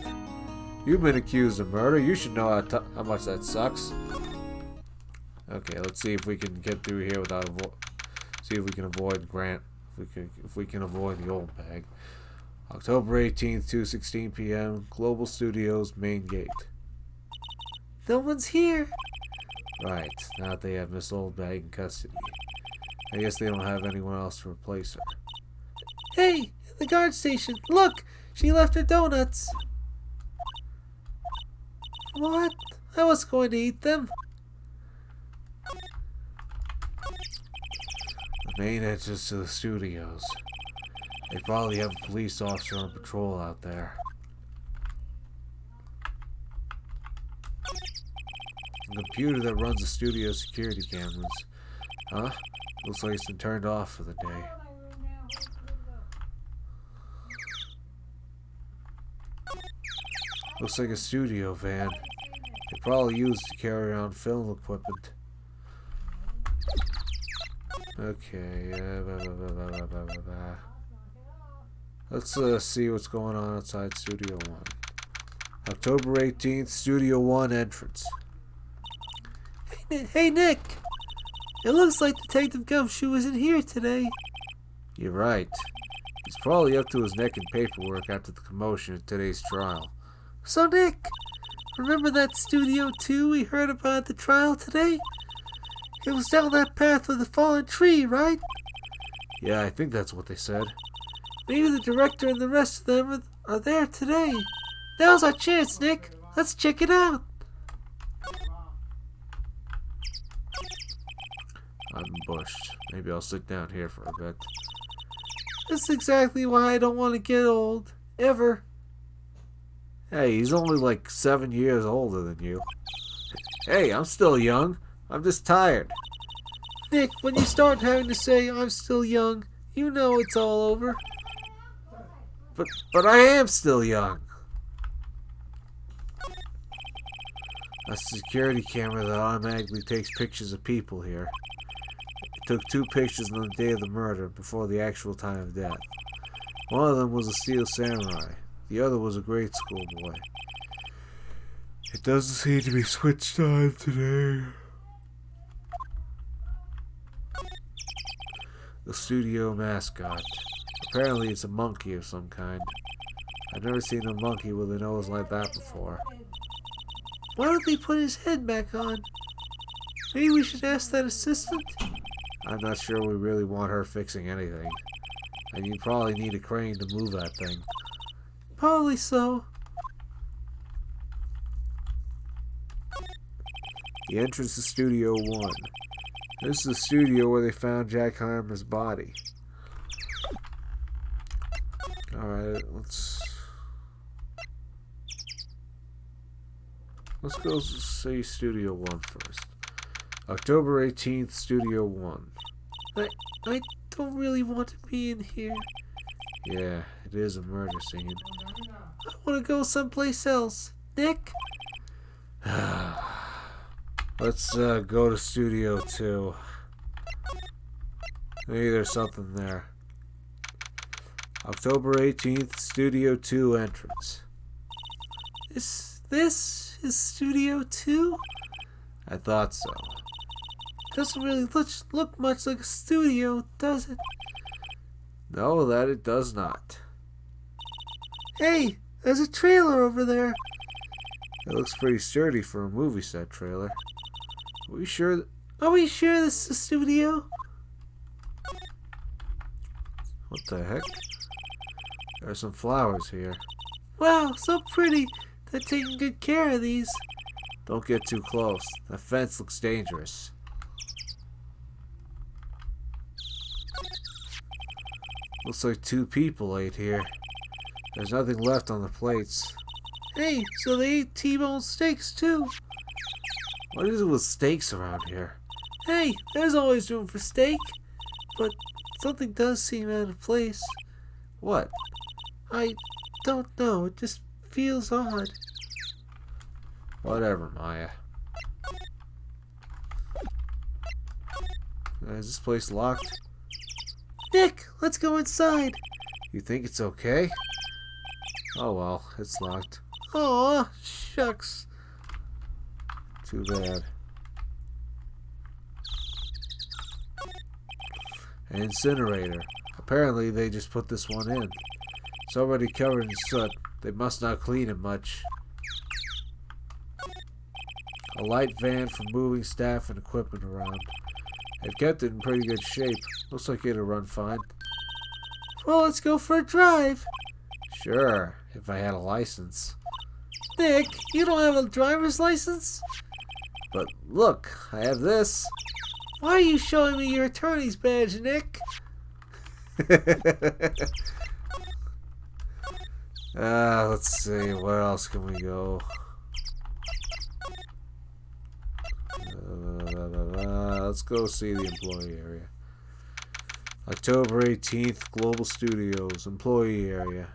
You've been accused of murder. You should know how much that sucks. Okay, let's see if we can get through here without see if we can avoid Grant. If we can avoid the old bag. October 18th, 2:16 p.m. Global Studios main gate. No one's here. Right. Now that they have Miss Oldbag in custody. I guess they don't have anyone else to replace her. Hey, the guard station. Look, she left her donuts. What? I was going to eat them. The main entrance to the studios. They probably have a police officer on patrol out there. The computer that runs the studio security cameras. Huh? Looks like it's been turned off for the day. Looks like a studio van. They probably used to carry around film equipment. Okay, let's see what's going on outside Studio 1. October 18th, Studio 1 entrance. Hey, Nick. It looks like Detective Gumshoe isn't here today. You're right. He's probably up to his neck in paperwork after the commotion at today's trial. So, Nick, remember that Studio 2 we heard about at the trial today? It was down that path with the fallen tree, right? Yeah, I think that's what they said. Maybe the director and the rest of them are there today. Now's our chance, Nick. Let's check it out. I'm bushed. Maybe I'll sit down here for a bit. That's exactly why I don't want to get old. Ever. Hey, he's only like 7 years older than you. Hey, I'm still young. I'm just tired. Nick, when you start having to say I'm still young, you know it's all over. But I am still young. A security camera that automatically takes pictures of people here. It took 2 pictures on the day of the murder before the actual time of death. One of them was a steel samurai. The other was a grade school boy. It doesn't seem to be switched on today. The studio mascot. Apparently it's a monkey of some kind. I've never seen a monkey with a nose like that before. Why don't they put his head back on? Maybe we should ask that assistant? I'm not sure we really want her fixing anything. And you probably need a crane to move that thing. Probably so. The entrance to Studio 1. This is the studio where they found Jack Harmer's body. Alright, let's go see Studio 1 first. October 18th, Studio 1. I don't really want to be in here. Yeah, it is a murder scene. I want to go someplace else. Nick? Let's go to Studio 2. Maybe there's something there. October 18th, Studio 2 entrance. This is Studio 2? I thought so. Doesn't really look much like a studio, does it? No, that it does not. Hey, there's a trailer over there. It looks pretty sturdy for a movie set trailer. Are we sure this is a studio? What the heck? There are some flowers here. Wow, so pretty. They're taking good care of these. Don't get too close. The fence looks dangerous. Looks like 2 people ate here. There's nothing left on the plates. Hey, so they ate T-bone steaks too. What is it with steaks around here? Hey, there's always room for steak. But something does seem out of place. What? I don't know. It just feels odd. Whatever, Maya. Is this place locked? Nick, let's go inside. You think it's okay? Oh well, it's locked. Aw, shucks. Too bad. An incinerator. Apparently they just put this one in. It's already covered in soot. They must not clean it much. A light van for moving staff and equipment around. They've kept it in pretty good shape. Looks like it'll run fine. Well, let's go for a drive. Sure, if I had a license. Nick, you don't have a driver's license? But look, I have this. Why are you showing me your attorney's badge, Nick? Let's see, where else can we go? Let's go see the employee area. October 18th, Global Studios, employee area.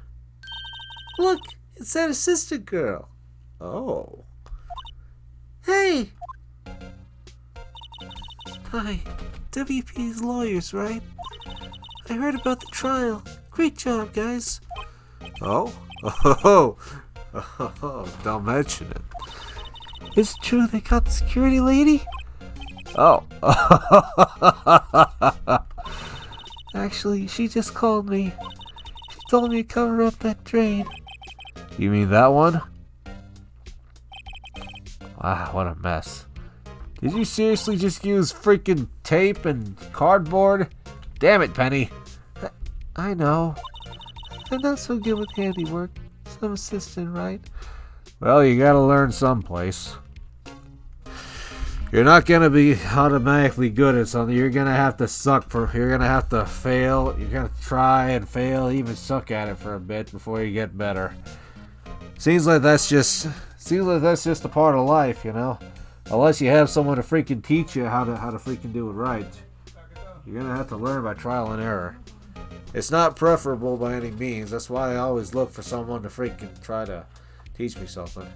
Look, it's that assistant girl. Oh. Hey! Hi, WP's lawyers, right? I heard about the trial. Great job, guys. Oh? Oh, don't mention it. Is it true they caught the security lady? Oh. Actually, she just called me. She told me to cover up that drain. You mean that one? Ah, what a mess. Did you seriously just use freaking tape and cardboard? Damn it, Penny. I know. I'm not so good with handiwork. Some assistant, right? Well, you gotta learn someplace. You're not gonna be automatically good at something. You're gonna have to you're gonna have to fail. You're gonna try and fail, even suck at it for a bit before you get better. Seems like that's just a part of life, you know? Unless you have someone to freaking teach you how to freaking do it right. You're gonna have to learn by trial and error. It's not preferable by any means. That's why I always look for someone to freaking try to teach me something.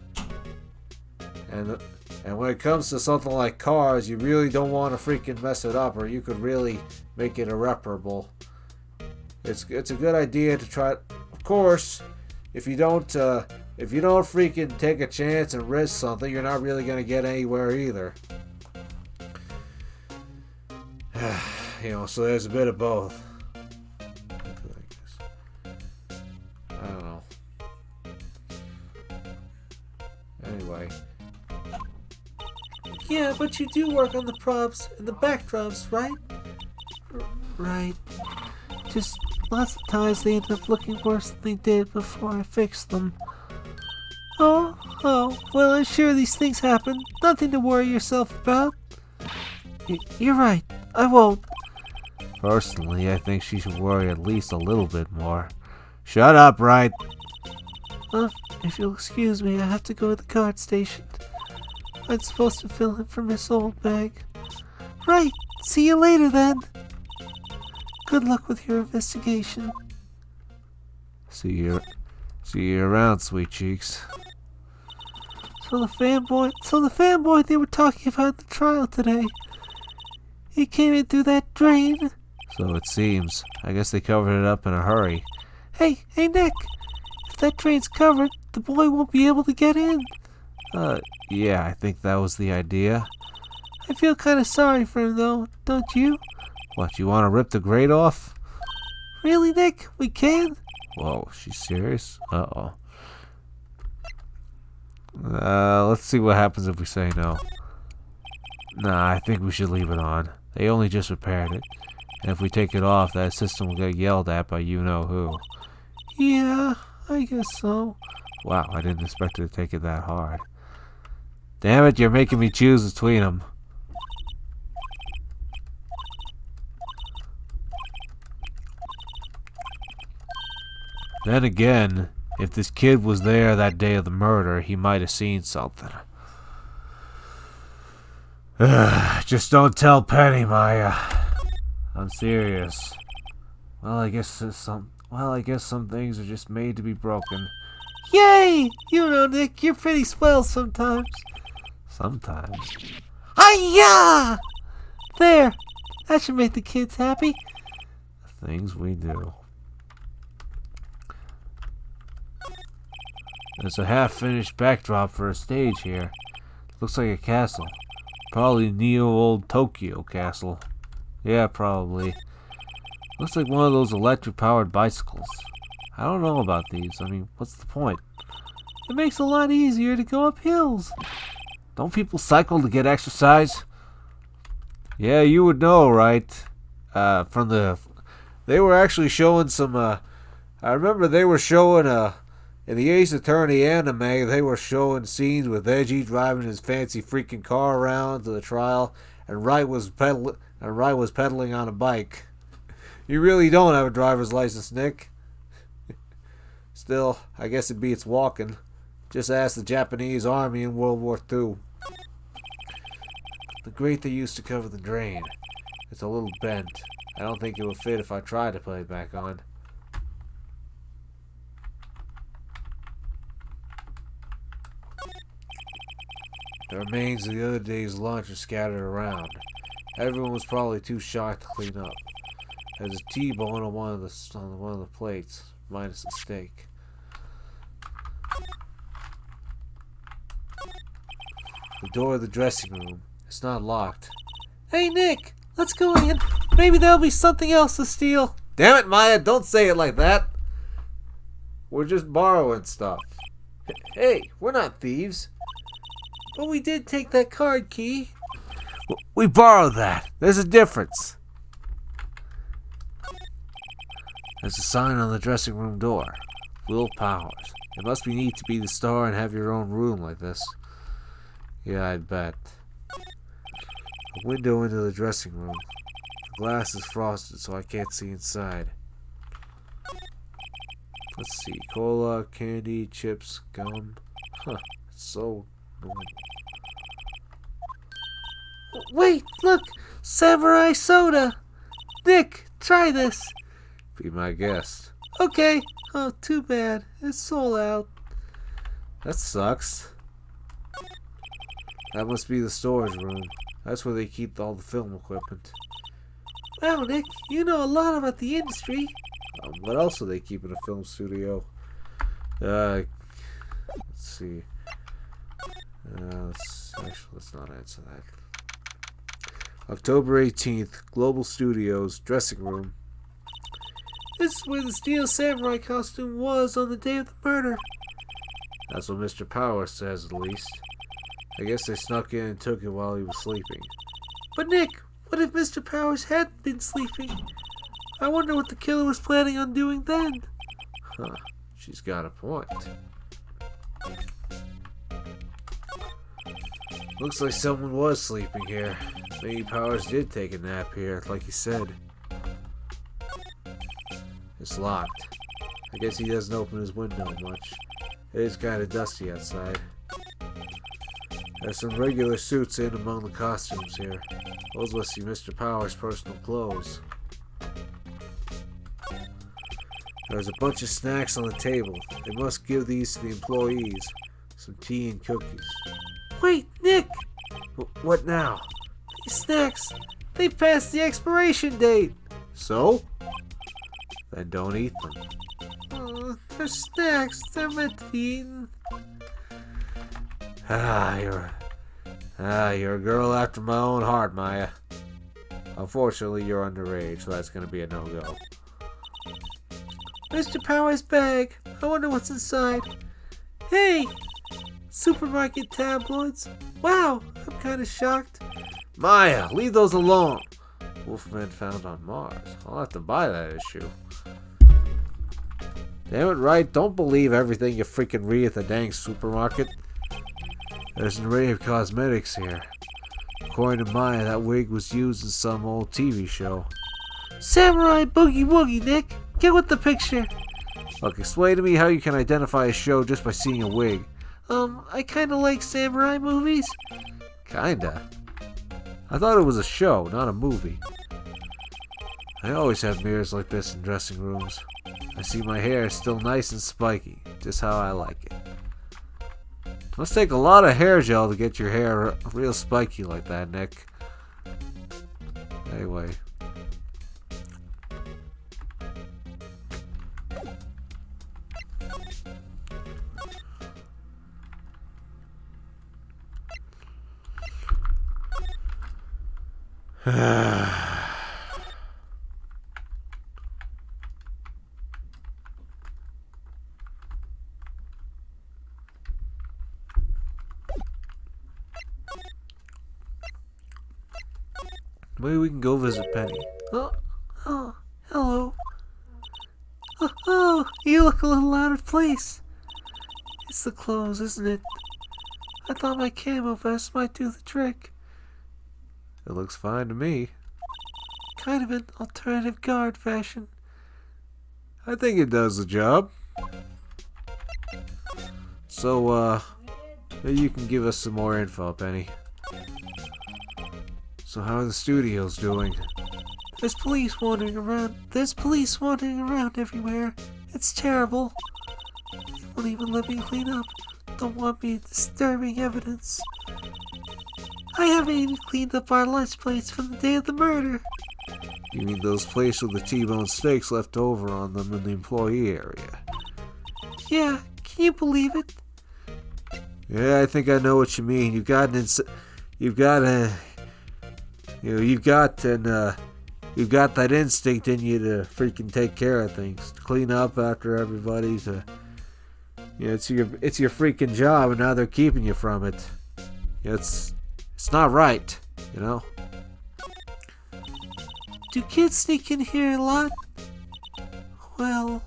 And when it comes to something like cars, you really don't want to freaking mess it up, or you could really make it irreparable. It's a good idea to try. Of course, if you don't freaking take a chance and risk something, you're not really gonna get anywhere either. You know, so there's a bit of both. I don't know. Anyway. Yeah, but you do work on the props and the backdrops, right? Right. Just lots of times they end up looking worse than they did before I fixed them. Oh, well, I'm sure these things happen. Nothing to worry yourself about. You're right. I won't. Personally, I think she should worry at least a little bit more. Shut up, Wright. If you'll excuse me, I have to go to the guard station. I'm supposed to fill in for Miss Oldbag. Right. See you later, then. Good luck with your investigation. See you around, sweet cheeks. So the fanboy they were talking about in the trial today. He came in through that drain. So it seems. I guess they covered it up in a hurry. Hey, Nick. If that drain's covered, the boy won't be able to get in. Yeah, I think that was the idea. I feel kind of sorry for him, though, don't you? What, you want to rip the grate off? Really, Nick? We can? Whoa, she's serious? Uh-oh. Let's see what happens if we say no. Nah, I think we should leave it on. They only just repaired it. And if we take it off, that system will get yelled at by you-know-who. Yeah, I guess so. Wow, I didn't expect her to take it that hard. Damn it, you're making me choose between them. Then again, if this kid was there that day of the murder, he might have seen something. Just don't tell Penny, Maya. I'm serious. Well, I guess some things are just made to be broken. Yay! You know, Nick, you're pretty swell sometimes. Sometimes. Hi-ya! There! That should make the kids happy. The things we do. There's a half-finished backdrop for a stage here. Looks like a castle. Probably Neo Old Tokyo Castle. Yeah, probably. Looks like one of those electric-powered bicycles. I don't know about these. I mean, what's the point? It makes it a lot easier to go up hills. Don't people cycle to get exercise? Yeah, you would know, right? They were actually showing some, I remember they were showing, in the Ace Attorney anime, they were showing scenes with Edgy driving his fancy freaking car around to the trial, and Wright was pedaling on a bike. You really don't have a driver's license, Nick. Still, I guess it beats walking. Just ask the Japanese army in World War II. The grate they used to cover the drain. It's a little bent. I don't think it would fit if I tried to put it back on. The remains of the other day's lunch are scattered around. Everyone was probably too shocked to clean up. There's a T-bone on one of the plates, minus the steak. The door of the dressing room. It's not locked. Hey, Nick, let's go in. Maybe there'll be something else to steal. Damn it, Maya, don't say it like that. We're just borrowing stuff. Hey, we're not thieves. But we did take that card key. We borrowed that. There's a difference. There's a sign on the dressing room door. Will Powers. It must be neat to be the star and have your own room like this. Yeah, I'd bet. A window into the dressing room. The glass is frosted, so I can't see inside. Let's see. Cola, candy, chips, gum. Huh. It's so normal. Wait, look! Samurai soda! Nick, try this. Be my guest. Okay. Oh, too bad. It's sold out. That sucks. That must be the storage room. That's where they keep all the film equipment. Wow, Nick, you know a lot about the industry. What else do they keep in a film studio? Let's see. Let's not answer that. October 18th, Global Studios, dressing room. This is where the Steel Samurai costume was on the day of the murder. That's what Mr. Powers says, at least. I guess they snuck in and took it while he was sleeping. But Nick, what if Mr. Powers hadn't been sleeping? I wonder what the killer was planning on doing then. Huh. She's got a point. Looks like someone was sleeping here. Maybe Powers did take a nap here, like he said. It's locked. I guess he doesn't open his window much. It is kind of dusty outside. There's some regular suits in among the costumes here. Those must be Mr. Powers' personal clothes. There's a bunch of snacks on the table. They must give these to the employees. Some tea and cookies. Wait, Nick! What now? These snacks, they passed the expiration date. So? Then don't eat them. They're snacks. They're meant to be eaten. You're a girl after my own heart, Maya. Unfortunately, you're underage, so that's gonna be a no-go. Mr. Powers' bag. I wonder what's inside. Hey! Supermarket tabloids. Wow, I'm kind of shocked. Maya, leave those alone. Wolfman found on Mars. I'll have to buy that issue. Damn it, Wright. Don't believe everything you freaking read at the dang supermarket. There's an array of cosmetics here. According to Maya, that wig was used in some old TV show. Samurai Boogie Woogie, Nick. Get with the picture. Look, explain to me how you can identify a show just by seeing a wig. I kinda like samurai movies. Kinda? I thought it was a show, not a movie. I always have mirrors like this in dressing rooms. I see my hair is still nice and spiky, just how I like it. Must take a lot of hair gel to get your hair real spiky like that, Nick. Anyway. Maybe we can go visit Penny. Oh, hello. Oh, you look a little out of place. It's the clothes, isn't it? I thought my camo vest might do the trick. It looks fine to me. Kind of an alternative guard fashion. I think it does the job. So, maybe you can give us some more info, Penny. So how are the studios doing? There's police wandering around. Everywhere. It's terrible. They won't even let me clean up. Don't want me disturbing evidence. I haven't even cleaned up our lunch plates from the day of the murder. You mean those plates with the T-bone steaks left over on them in the employee area? Yeah, can you believe it? Yeah, I think I know what you mean. You've got that instinct in you to freaking take care of things, to clean up after everybody. It's your freaking job, and now they're keeping you from it. It's not right, you know. Do kids sneak in here a lot? Well,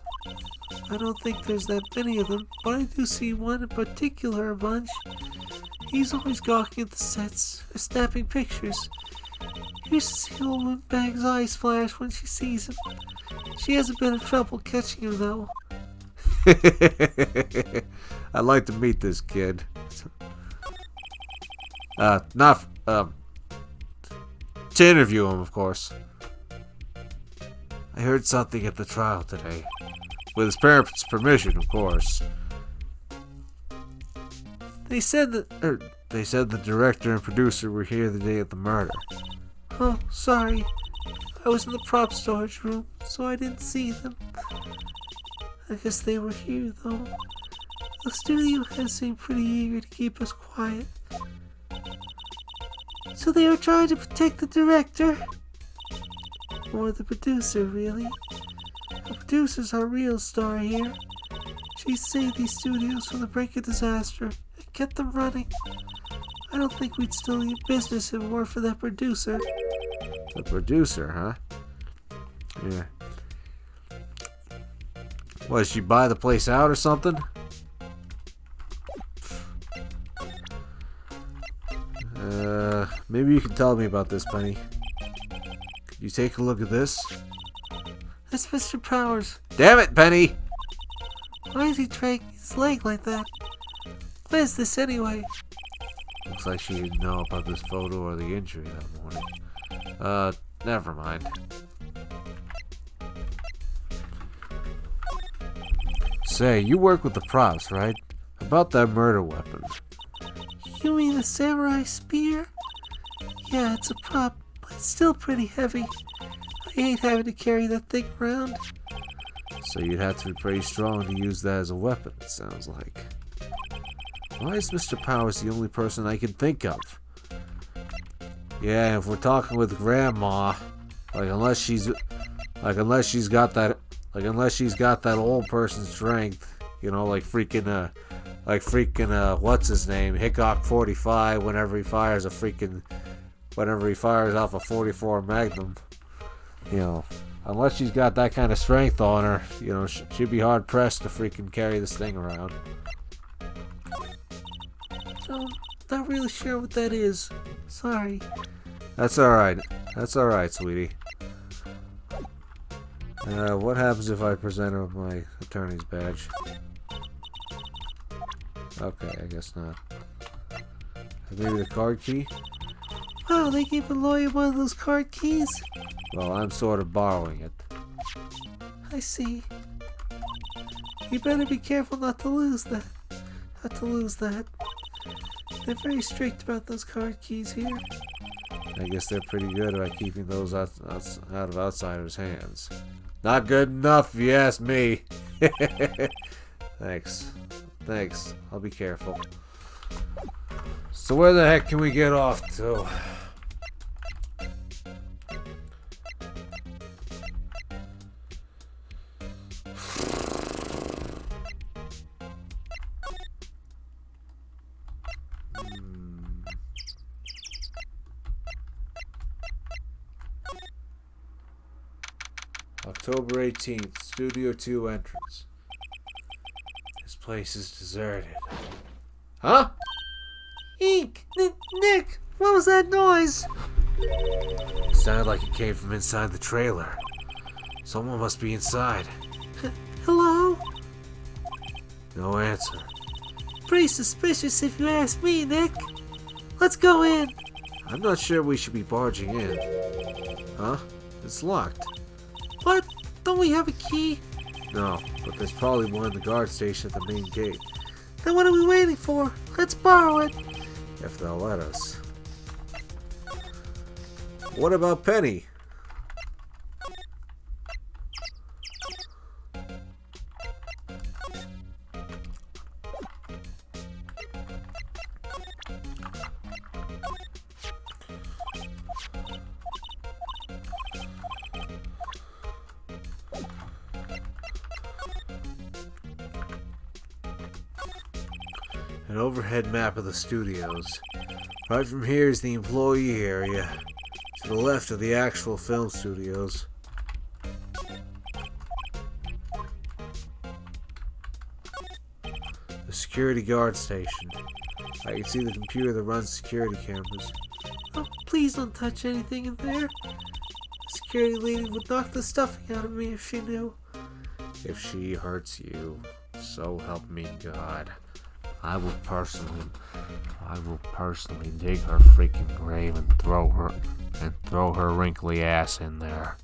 I don't think there's that many of them, but I do see one in particular a bunch. He's always gawking at the sets or snapping pictures. You should see old Oldbag's eyes flash when she sees him. She hasn't been in trouble catching him, though. I'd like to meet this kid. To interview him, of course. I heard something at the trial today. With his parents' permission, of course. They said that... They said the director and producer were here the day of the murder. Oh, sorry. I was in the prop storage room, so I didn't see them. I guess they were here, though. The studio has seemed pretty eager to keep us quiet. So they were trying to protect the director? Or the producer, really. The producer's our real star here. She saved these studios from the brink of disaster and kept them running. I don't think we'd still be in business if it weren't for that producer. The producer, huh? Yeah. What, did she buy the place out or something? Maybe you can tell me about this, Penny. Could you take a look at this? That's Mr. Powers. Damn it, Penny! Why is he dragging his leg like that? What is this anyway? Looks like she didn't know about this photo or the injury that morning. Never mind. Say, you work with the props, right? About that murder weapon. You mean the samurai spear? Yeah, it's a prop, but it's still pretty heavy. I hate having to carry that thing around. So you'd have to be pretty strong to use that as a weapon, it sounds like. Why is Mr. Powers the only person I can think of? Yeah, if we're talking with Grandma, unless she's got that old person's strength, you know, like freaking what's his name, Hickok 45, whenever he fires off a 44 Magnum, you know, unless she's got that kind of strength on her, you know, she'd be hard pressed to freaking carry this thing around. Not really sure what that is. Sorry. That's alright. That's alright, sweetie. What happens if I present her with my attorney's badge? Okay, I guess not. Maybe the card key? Wow, they gave a lawyer one of those card keys? Well, I'm sort of borrowing it. I see. You better be careful not to lose that. They're very strict about those card keys here. I guess they're pretty good about keeping those out of outsiders' hands. Not good enough, if you ask me. Thanks. Thanks. I'll be careful. So where the heck can we get off to? October 18th, Studio 2 entrance. This place is deserted. Huh? Eek! Nick! What was that noise? It sounded like it came from inside the trailer. Someone must be inside. Hello? No answer. Pretty suspicious if you ask me, Nick. Let's go in. I'm not sure we should be barging in. Huh? It's locked. What? Don't we have a key? No, but there's probably one in the guard station at the main gate. Then what are we waiting for? Let's borrow it. If they'll let us. What about Penny? An overhead map of the studios. Right from here is the employee area. To the left are the actual film studios. The security guard station. I can see the computer that runs security cameras. Oh, please don't touch anything in there. The security lady would knock the stuffing out of me if she knew. If she hurts you, so help me God. I will personally dig her freaking grave and throw her wrinkly ass in there.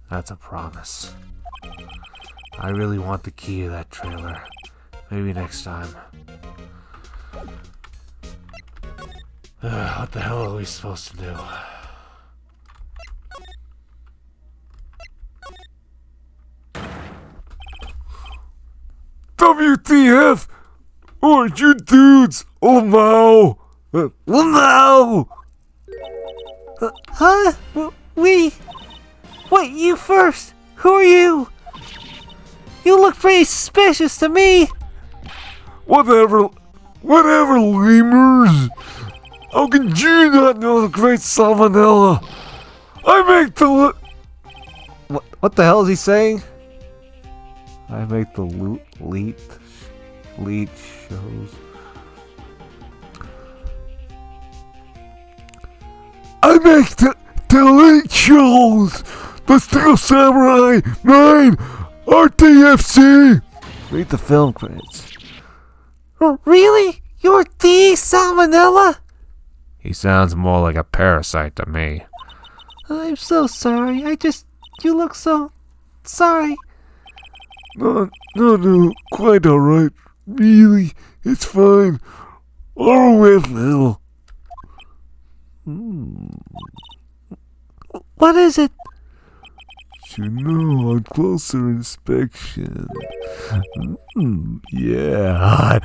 That's a promise. I really want the key to that trailer. Maybe next time. What the hell are we supposed to do? WTF? Oh, you dudes! Oh no! Oh no! Huh? We? Wait, you first! Who are you? You look pretty suspicious to me! Whatever, lemurs! How can you not know the great salmonella? I make the What the hell is he saying? I make the leet shows. I make the elite shows! The Steel Samurai 9 RTFC! Read the film credits. Really? You're the Salmonella? He sounds more like a parasite to me. I'm so sorry. You look so sorry. No, quite alright. Really, it's fine. Or with little. What is it? You know, on closer inspection. Yeah, hot.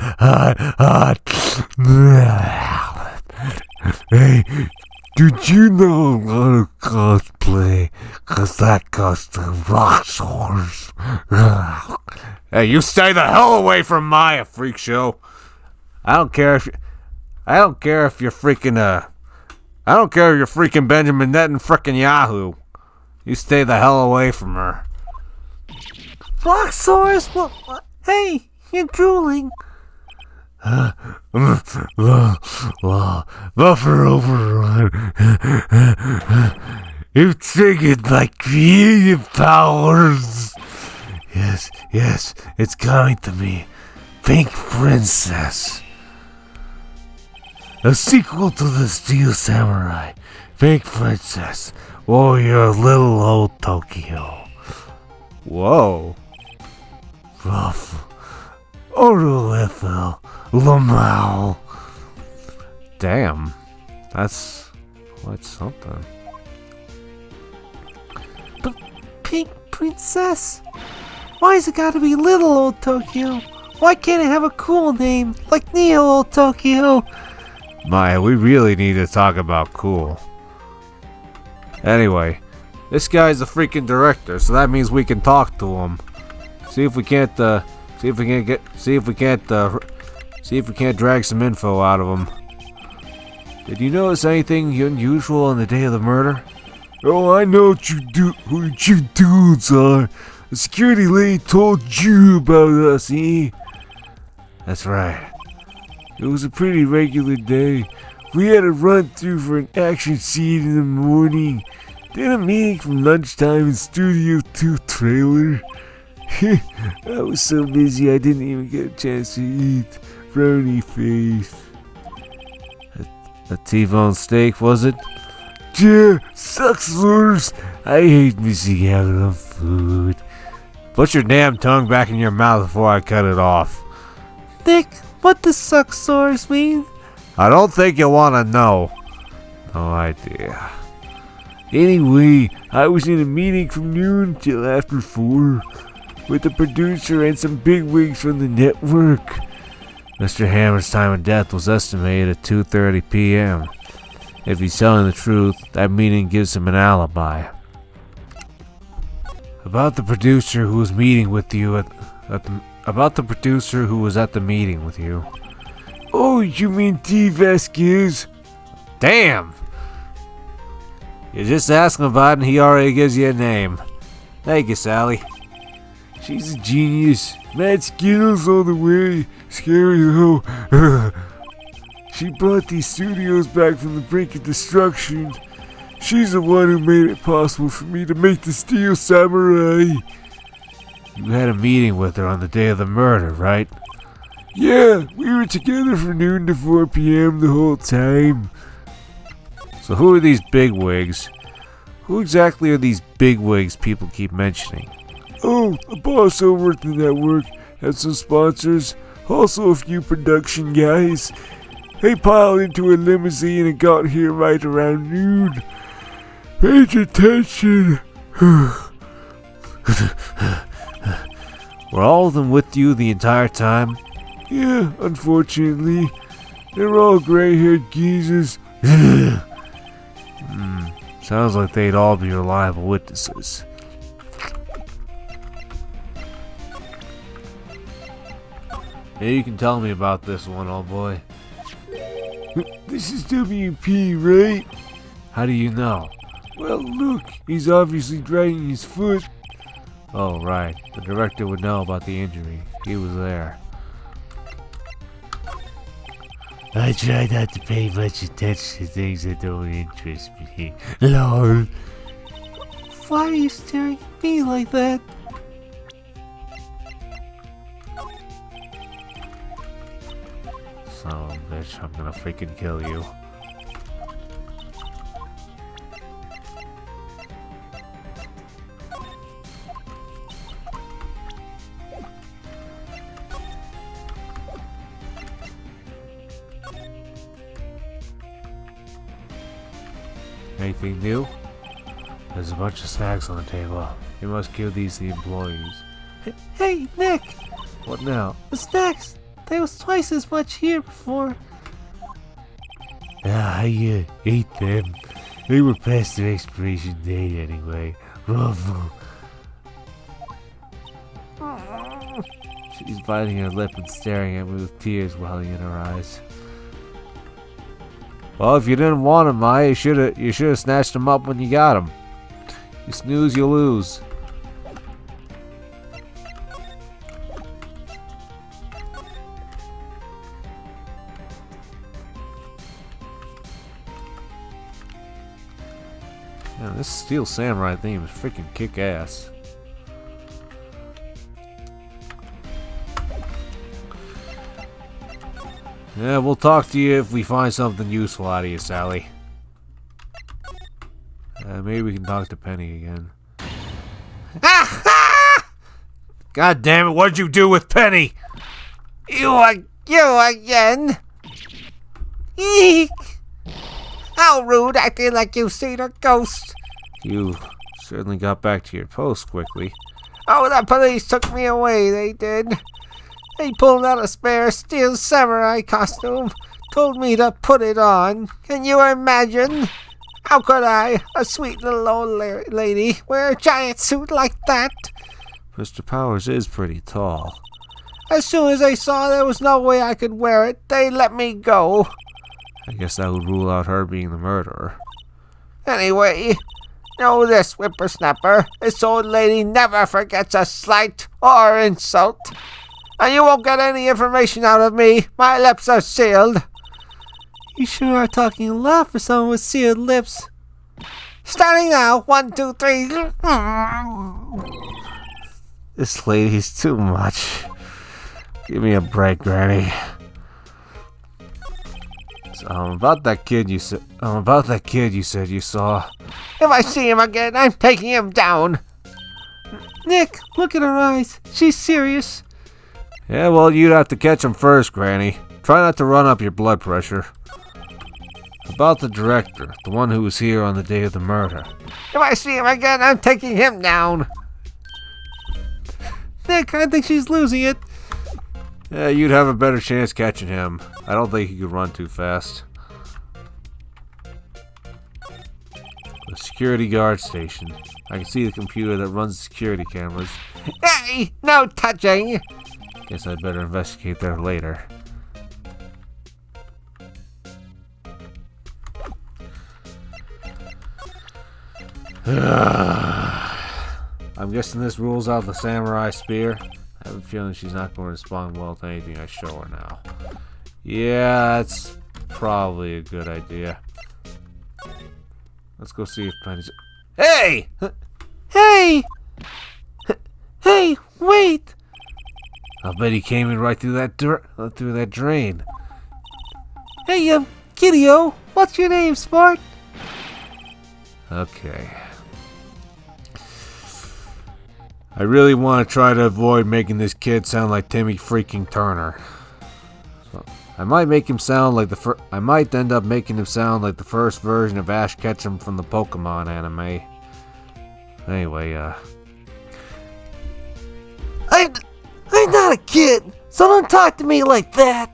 Hey, did you know a lot of cosplay? 'Cause that costs a rock source. Hey, you stay the hell away from my freak show. I don't care if you're freaking Benjamin Net and frickin' Yahoo. You stay the hell away from her. Roxsaurus? What? Hey, you're drooling. Buffer override. You've triggered my creative powers. Yes, it's coming to me. Pink Princess. A sequel to the Steel Samurai. Pink Princess. Warrior of Little Old Tokyo. Whoa. Rough. Orolethel. Lamau. Damn. That's What's something? Pink Princess? Why's it gotta be Little Old Tokyo? Why can't it have a cool name, like Neo Old Tokyo? Maya, we really need to talk about cool. Anyway, this guy's the freaking director, so that means we can talk to him. See if we can't drag some info out of him. Did you notice anything unusual on the day of the murder? Oh, I know who you dudes are. The security lady told you about us, eh? That's right. It was a pretty regular day. We had a run through for an action scene in the morning. Then a meeting from lunchtime in Studio 2 trailer. I was so busy I didn't even get a chance to eat. Frowny face. A T-bone steak, was it? Yeah, sucks worse. I hate missing out on food. Put your damn tongue back in your mouth before I cut it off. Nick, what does suck sores mean? I don't think you want to know. No idea. Anyway, I was in a meeting from noon till after 4 with the producer and some bigwigs from the network. Mr. Hammer's time of death was estimated at 2:30 p.m. If he's telling the truth, that meeting gives him an alibi. About the producer who was meeting with you about the producer who was at the meeting with you. Oh, you mean T. Vasquez? Damn! You just ask him about it and he already gives you a name. Thank you, Sally. She's a genius. Mad Skittles all the way. Scary though. She brought these studios back from the brink of destruction. She's the one who made it possible for me to make the Steel Samurai. You had a meeting with her on the day of the murder, right? Yeah, we were together from noon to 4 p.m. the whole time. So who are these bigwigs? Who exactly are these bigwigs people keep mentioning? Oh, a boss over at the network, had some sponsors, also a few production guys. They piled into a limousine and got here right around noon. Page attention. Were all of them with you the entire time? Yeah, unfortunately. They're all gray-haired geezers. Sounds like they'd all be reliable witnesses. Maybe you can tell me about this one, old boy. This is WP, right? How do you know? Well, look, he's obviously dragging his foot. Oh, right. The director would know about the injury. He was there. I try not to pay much attention to things that don't interest me. Lol. Why are you staring at me like that? Son of a bitch, I'm gonna freaking kill you. Anything new? There's a bunch of snacks on the table. You must give these to the employees. Hey, Nick! What now? The snacks! There was twice as much here before. I ate them. They were past their expiration date anyway. Ruffle. She's biting her lip and staring at me with tears welling in her eyes. Well, if you didn't want them, Maya, you should have snatched them up when you got them. You snooze, you lose. Man, this Steel Samurai theme is freaking kick-ass. Yeah, we'll talk to you if we find something useful out of you, Sally. Maybe we can talk to Penny again. God damn it, what'd you do with Penny? You again? Eek! How rude, acting like you've seen a ghost. You certainly got back to your post quickly. Oh, the police took me away, they did. They pulled out a spare steel samurai costume, told me to put it on. Can you imagine? How could I, a sweet little old lady, wear a giant suit like that? Mr. Powers is pretty tall. As soon as they saw there was no way I could wear it, they let me go. I guess that would rule out her being the murderer. Anyway, know this, whippersnapper. This old lady never forgets a slight or insult. And you won't get any information out of me. My lips are sealed. You sure are talking a lot for someone with sealed lips. Starting now. 1, 2, 3. This lady's too much. Give me a break, Granny. So, about that kid you said you saw. If I see him again, I'm taking him down. Nick, look at her eyes. She's serious. Yeah, well, you'd have to catch him first, Granny. Try not to run up your blood pressure. About the director, the one who was here on the day of the murder. If I see him again, I'm taking him down. Nick, I think she's losing it. Yeah, you'd have a better chance catching him. I don't think he could run too fast. The security guard station. I can see the computer that runs the security cameras. Hey, no touching. Guess I'd better investigate there later. I'm guessing this rules out the samurai spear. I have a feeling she's not going to respond well to anything I show her now. Yeah, that's probably a good idea. Let's go see if Penny's... Hey! Hey! Hey, wait! I'll bet he came in right through that through that drain. Hey, Kiddo, what's your name, Smart? Okay. I really want to try to avoid making this kid sound like Timmy freaking Turner. So, I might make him sound like I might end up making him sound like the first version of Ash Ketchum from the Pokemon anime. Anyway, I'm not a kid, so don't talk to me like that.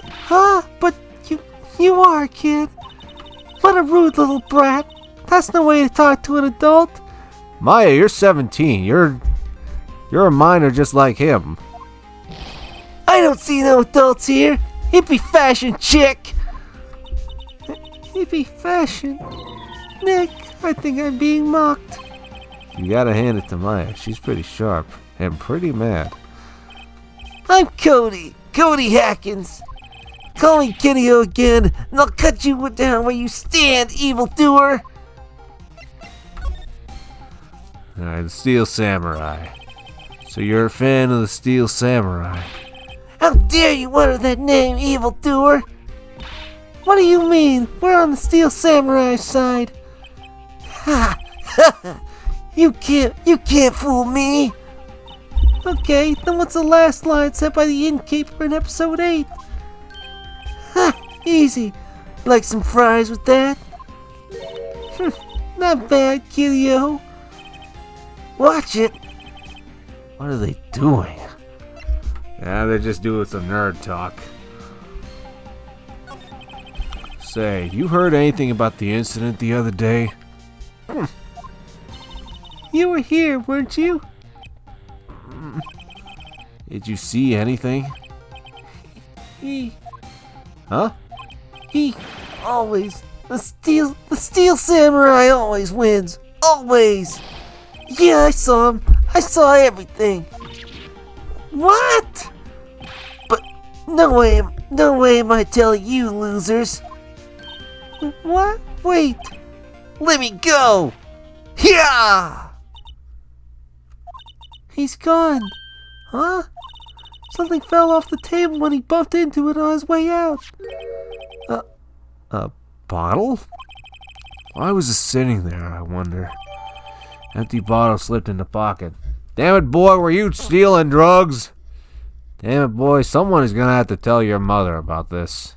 Huh? But you are a kid. What a rude little brat. That's no way to talk to an adult. Maya, you're 17. You're a minor just like him. I don't see no adults here. Hippie fashion chick. Hippie fashion? Nick, I think I'm being mocked. You gotta hand it to Maya. She's pretty sharp and pretty mad. I'm Cody Hackins. Call me Kiddo again, and I'll cut you down where you stand, evildoer. Alright, the Steel Samurai. So you're a fan of the Steel Samurai? How dare you utter that name, evildoer? What do you mean? We're on the Steel Samurai side. Ha! You can't fool me. Okay, then what's the last line said by the innkeeper in episode 8? Ha! Easy. Like some fries with that? Not bad, Kiddo. Watch it. What are they doing? Yeah, they're just doing some nerd talk. Say, you heard anything about the incident the other day? You were here, weren't you? Did you see anything? He Huh? The steel samurai always wins. Always. Yeah, I saw him. I saw everything. What? But no way am I telling you, losers. What? Wait. Let me go. Yeah. He's gone. Huh? Something fell off the table when he bumped into it on his way out. A bottle? Why was it sitting there, I wonder? Empty bottle slipped in the pocket. Damn it, boy, were you stealing drugs? Damn it, boy, someone is gonna have to tell your mother about this.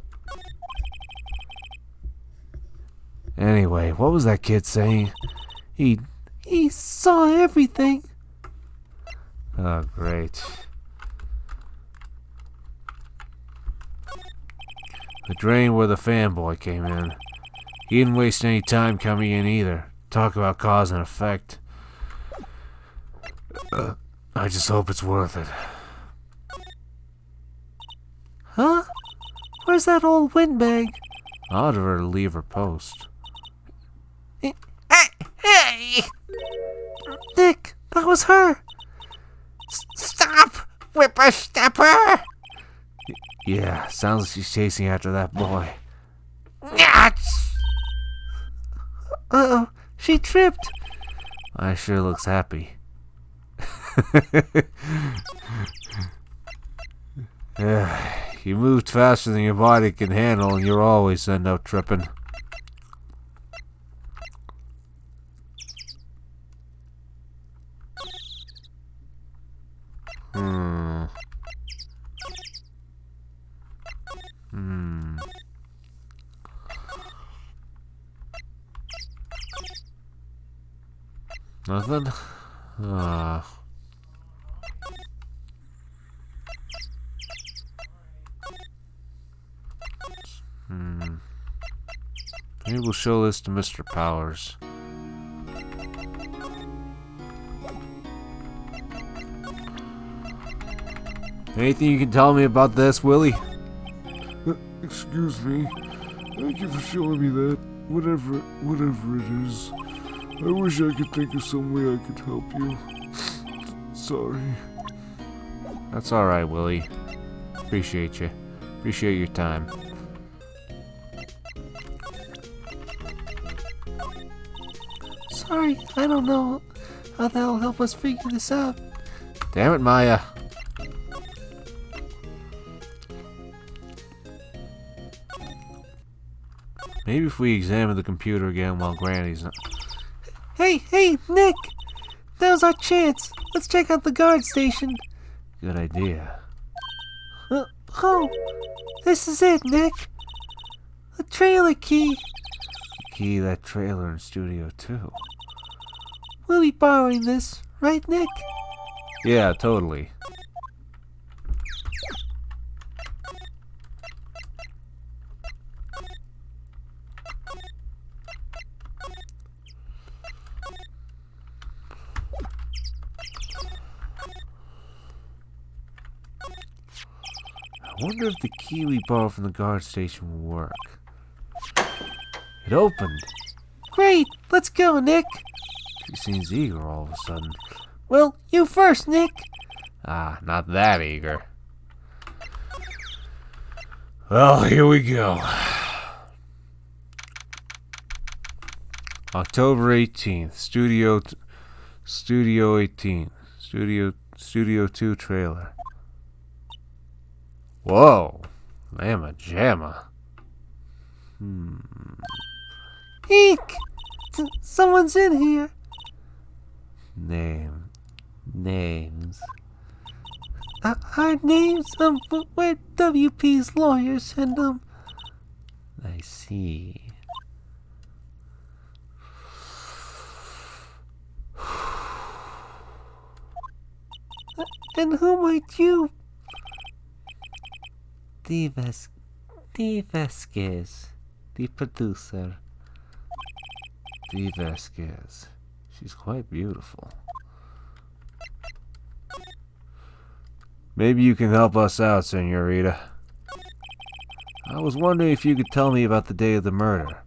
Anyway, what was that kid saying? He saw everything. Oh, great. The drain where the fanboy came in. He didn't waste any time coming in either. Talk about cause and effect. I just hope it's worth it. Huh? Where's that old windbag? I ought her to leave her post. Hey! Nick, that was her. Stop! Whippersnapper! Yeah, sounds like she's chasing after that boy. Nuts! Uh-oh, she tripped. I sure looks happy. Yeah, you moved faster than your body can handle, and you'll always end up tripping. Nothing? Maybe we'll show this to Mr. Powers. Anything you can tell me about this, Willie? Excuse me. Thank you for showing me that. Whatever it is. I wish I could think of some way I could help you. Sorry. That's alright, Willie. Appreciate you. Appreciate your time. Sorry, I don't know how that'll help us figure this out. Damn it, Maya. Maybe if we examine the computer again while Granny's not... Hey, Nick! Now's our chance. Let's check out the guard station. Good idea. Oh, this is it, Nick. The trailer key. Key to that trailer in Studio 2. We'll be borrowing this, right, Nick? Yeah, totally. I wonder if the key we borrowed from the guard station will work. It opened. Great, let's go, Nick. She seems eager all of a sudden. Well, you first, Nick. Ah, not that eager. Well, here we go. October 18th, Studio 18, Studio 2 trailer. Whoa, mamma jamma. Eek! Someone's in here. Names. Our names? We're WP's lawyers, and, I see. And who might you? Dee Vasquez, the producer. Dee Vasquez. She's quite beautiful. Maybe you can help us out, Senorita. I was wondering if you could tell me about the day of the murder.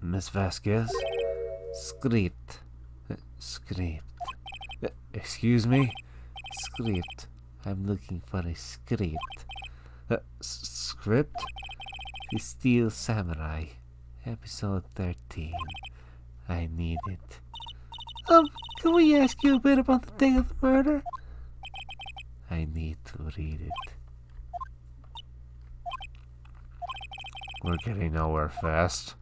Miss Vasquez? Script. Excuse me? Script. I'm looking for a script. Script? The Steel Samurai. Episode 13. I need it. Can we ask you a bit about the day of the murder? I need to read it. We're getting nowhere fast.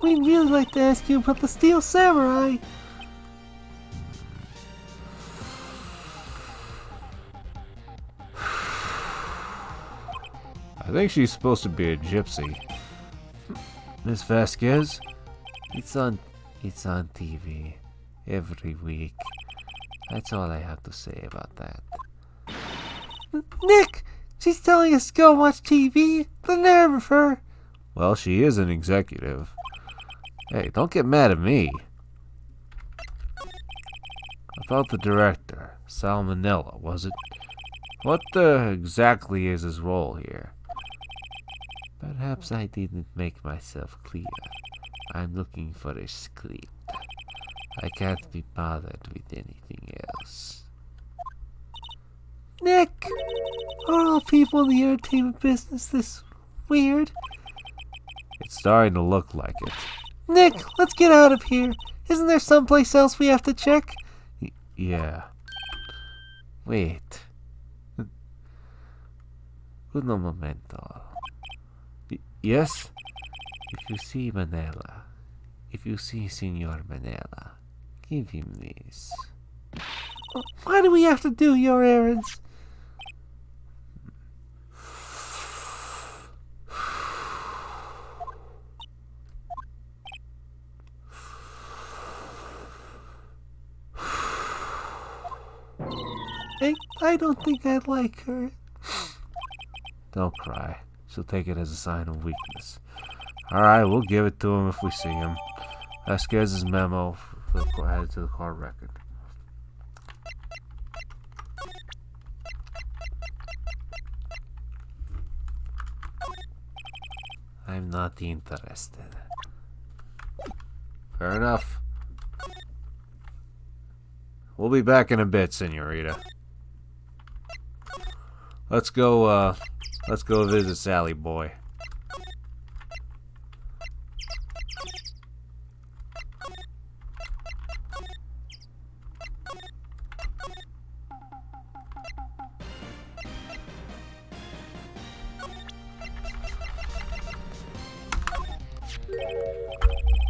We'd really like to ask you about the Steel Samurai. I think she's supposed to be a gypsy. Miss Vasquez? It's on TV every week. That's all I have to say about that. Nick! She's telling us to go watch TV? The nerve of her! Well, she is an executive. Hey, don't get mad at me. About the director, Salmonella, was it? What exactly is his role here? Perhaps I didn't make myself clear. I'm looking for a script. I can't be bothered with anything else. Nick! Are all people in the entertainment business this weird? It's starting to look like it. Nick, let's get out of here. Isn't there someplace else we have to check? Yeah. Wait. Uno momento. Yes? If you see Manila, if you see Senor Manila, give him this. Why do we have to do your errands? I don't think I'd like her. Don't cry. She'll take it as a sign of weakness. Alright, we'll give it to him if we see him. Vasquez's memo added to the court record. I'm not interested. Fair enough. We'll be back in a bit, Senorita. Let's go visit Sally Boy.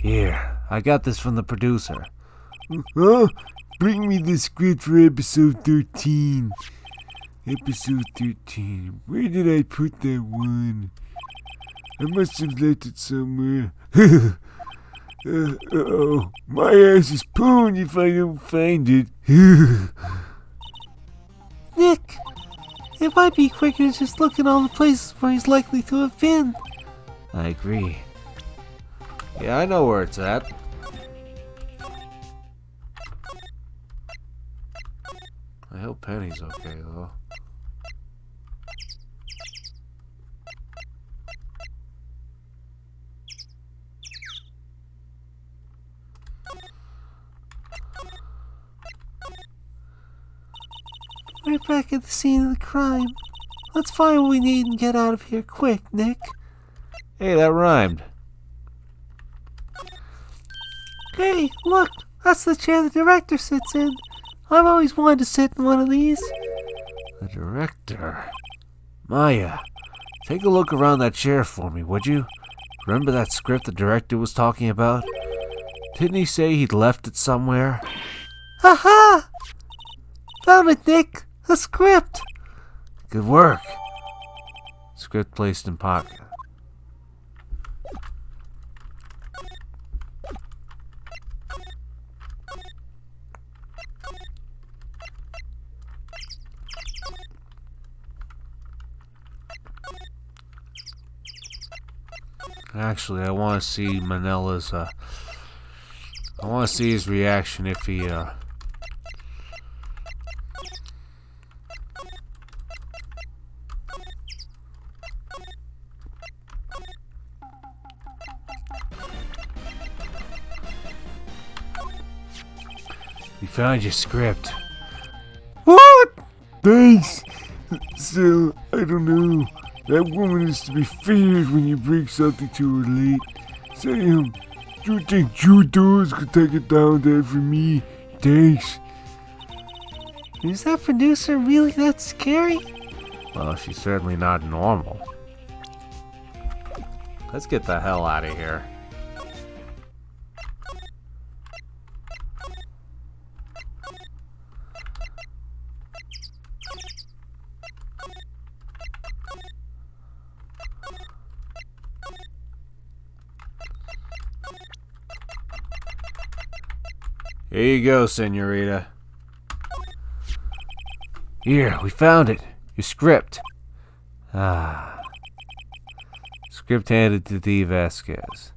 Here, I got this from the producer. Huh? Bring me the script for episode 13. Episode 13. Where did I put that one? I must have left it somewhere. Uh-oh. My ass is pwned if I don't find it. Nick! It might be quicker to just look at all the places where he's likely to have been. I agree. Yeah, I know where it's at. I hope Penny's okay, though. We're back at the scene of the crime. Let's find what we need and get out of here quick, Nick. Hey, that rhymed. Hey, look! That's the chair the director sits in. I've always wanted to sit in one of these. The director. Maya, take a look around that chair for me, would you? Remember that script the director was talking about? Didn't he say he'd left it somewhere? Aha! Found it, Nick! A script! Good work. Script placed in pocket. Actually, I want to see Manila's, I want to see his reaction if he, You found your script. What? Thanks. So, I don't know. That woman is to be feared when you bring something to her late. Sam, do you think Judos could take it down there for me? Thanks. Is that producer really that scary? Well, she's certainly not normal. Let's get the hell out of here. Here you go, senorita. Here, we found it. Your script. Ah. Script handed to D. Vasquez.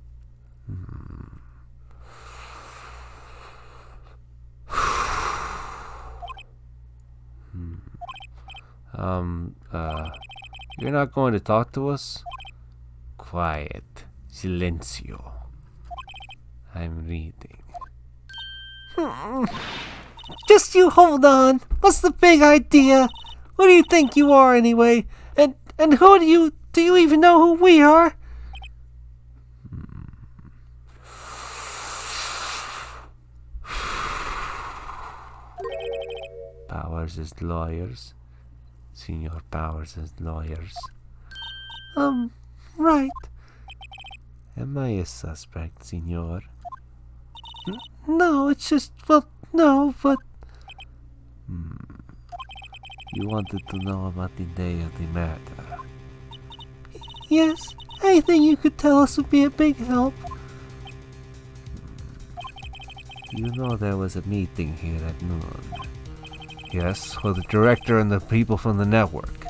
You're not going to talk to us? Quiet. Silencio. I'm reading. Just you hold on. What's the big idea? Who do you think you are anyway? And who do you even know who we are? Powers as lawyers. Senior Powers as lawyers. Right. Am I a suspect, senor? No, it's just, well, no, but... You wanted to know about the day of the murder. Yes, anything you could tell us would be a big help. You know there was a meeting here at noon. Yes, with the director and the people from the network.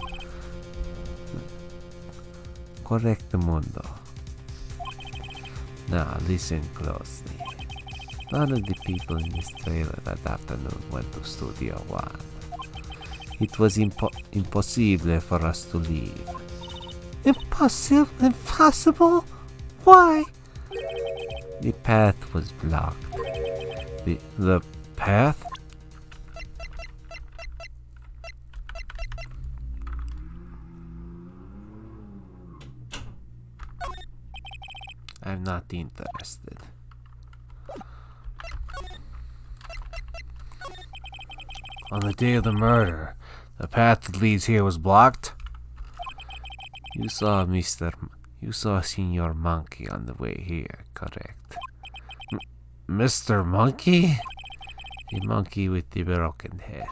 Correcto mundo. Now listen closely. None of the people in this trailer that afternoon went to Studio One. It was impossible for us to leave. Impossible? Why? The path was blocked. The path? I'm not interested. On the day of the murder, the path that leads here was blocked? You saw Senor Monkey on the way here, correct? Mr. Monkey? The monkey with the broken head.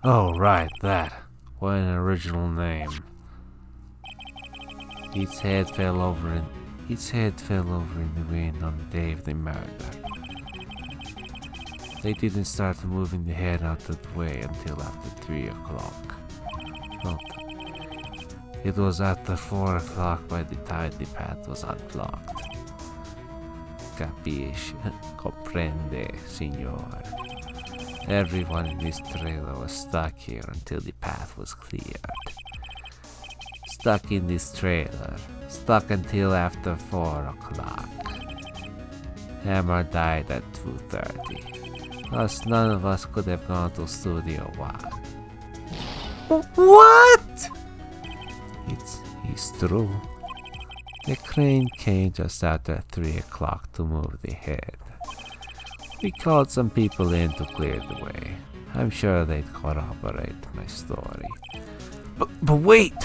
Oh, right, that. What an original name. Its head fell over in the wind on the day of the murder. They didn't start moving the head out of the way until after 3 o'clock. Note, it was after 4 o'clock by the time the path was unblocked. Capisce? Comprende, signor. Everyone in this trailer was stuck here until the path was cleared. Stuck in this trailer. Stuck until after 4 o'clock. Hammer died at 2:30. Thus none of us could have gone to Studio One. What? It's true. The crane came just after 3 o'clock to move the head. We called some people in to clear the way. I'm sure they'd corroborate my story. But wait!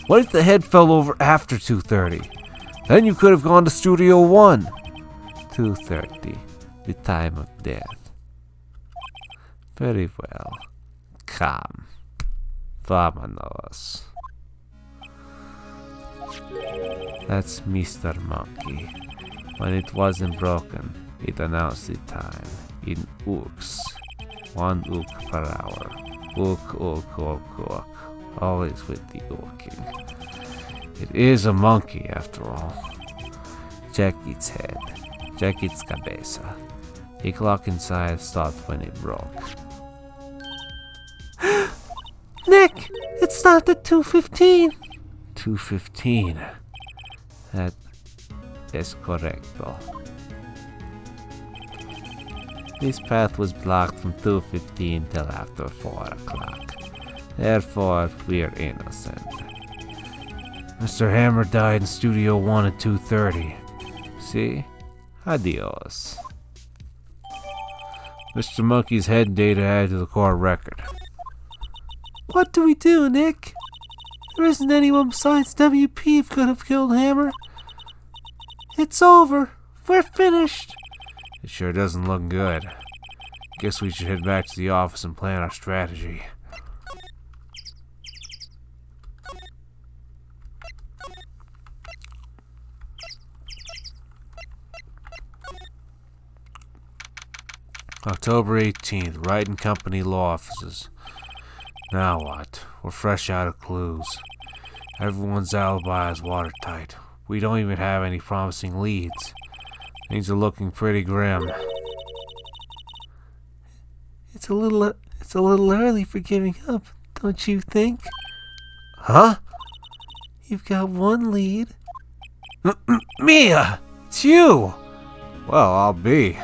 What if the head fell over after 2:30? Then you could have gone to Studio One. 2:30, the time of death. Very well. Come. Vámonos. That's Mr. Monkey. When it wasn't broken, it announced the time in ooks. 1 ook per hour. Ook, ook, ook, ook. Always with the ooking. It is a monkey after all. Check its head. Check its cabeza. The clock inside stopped when it broke. Nick, it stopped at 2:15. 2:15. That is correcto. This path was blocked from 2:15 till after 4 o'clock. Therefore, we are innocent. Mr. Hammer died in Studio One at 2:30. See? Adios. Mr. Monkey's head data added to the court record. What do we do, Nick? There isn't anyone besides WP who could have killed Hammer. It's over. We're finished. It sure doesn't look good. Guess we should head back to the office and plan our strategy. October 18th, Wright and Company law offices. Now what? We're fresh out of clues. Everyone's alibi is watertight. We don't even have any promising leads. Things are looking pretty grim. It's a little early for giving up, don't you think? Huh? You've got one lead. Mia! It's you! Well, I'll be.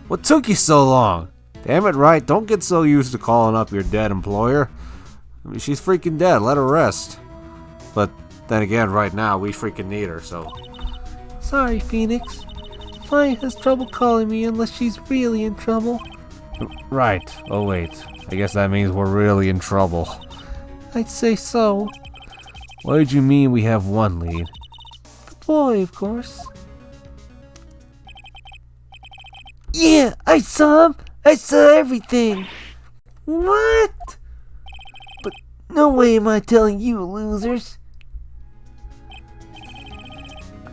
What took you so long? Damn it, Wright, don't get so used to calling up your dead employer. I mean, she's freaking dead, let her rest. But then again, right now, we freaking need her, so... Sorry, Phoenix. Fly has trouble calling me unless she's really in trouble. Right. Oh, wait. I guess that means we're really in trouble. I'd say so. What did you mean we have one lead? The boy, of course. Yeah, I saw him. I saw everything. What? But no way am I telling you, losers.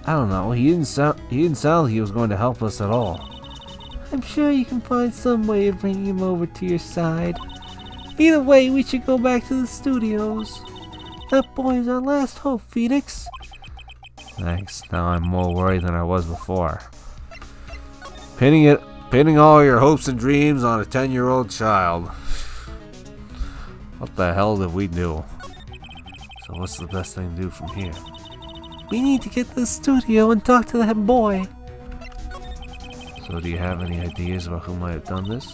I don't know. He didn't sound like he was going to help us at all. I'm sure you can find some way of bringing him over to your side. Either way, we should go back to the studios. That boy is our last hope, Phoenix. Thanks. Now I'm more worried than I was before. Pinning all your hopes and dreams on a 10-year-old child. What the hell did we do? So what's the best thing to do from here? We need to get to the studio and talk to that boy. So do you have any ideas about who might have done this?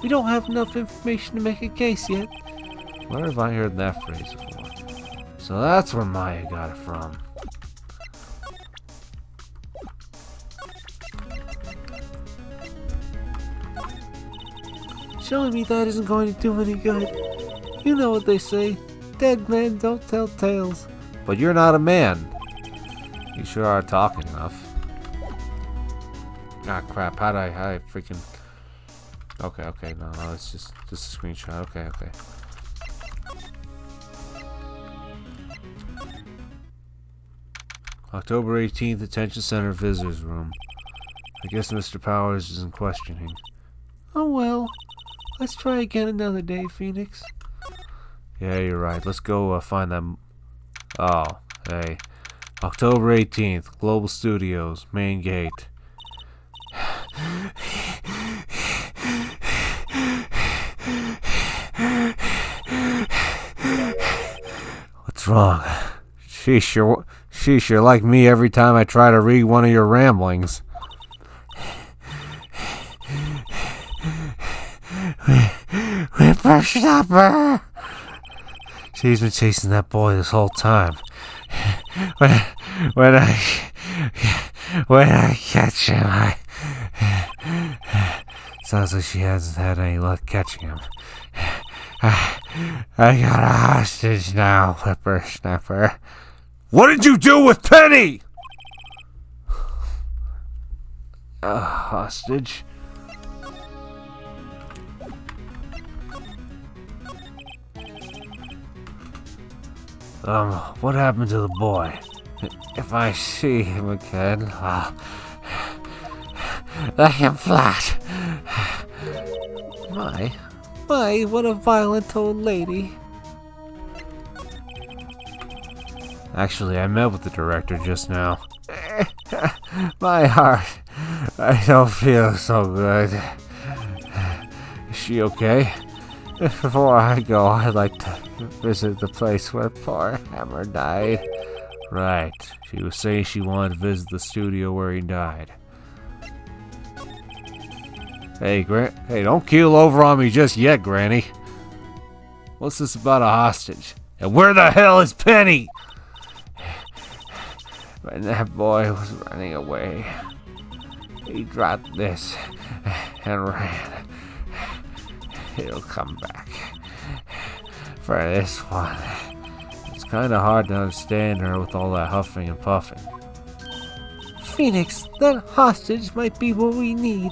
We don't have enough information to make a case yet. Where have I heard that phrase before? So that's where Maya got it from. Showing me that isn't going to do any good. You know what they say. Dead men don't tell tales. But you're not a man. You sure are talking enough. Ah, crap. How'd I freaking... Okay, no, it's just a screenshot. Okay. October 18th, Detention Center Visitors Room. I guess Mr. Powers isn't questioning. Oh well. Let's try again another day, Phoenix. Yeah, you're right. Let's go find them. Oh, hey. October 18th, Global Studios, main gate. What's wrong? Sheesh, you're like me every time I try to read one of your ramblings. Whippersnapper! She's been chasing that boy this whole time. When I catch him, sounds like she hasn't had any luck catching him. I got a hostage now, Whippersnapper. What did you do with Penny? A hostage? What happened to the boy? If I see him again, I'll lay him flat. My, what a violent old lady. Actually, I met with the director just now. My heart, I don't feel so good. Is she okay? Before I go, I'd like to visit the place where poor Hammer died. Right. She was saying she wanted to visit the studio where he died. Hey, don't keel over on me just yet, Granny. What's this about a hostage? And where the hell is Penny? When that boy was running away, he dropped this and ran. He'll come back. For this one. It's kind of hard to understand her with all that huffing and puffing. Phoenix, that hostage might be what we need.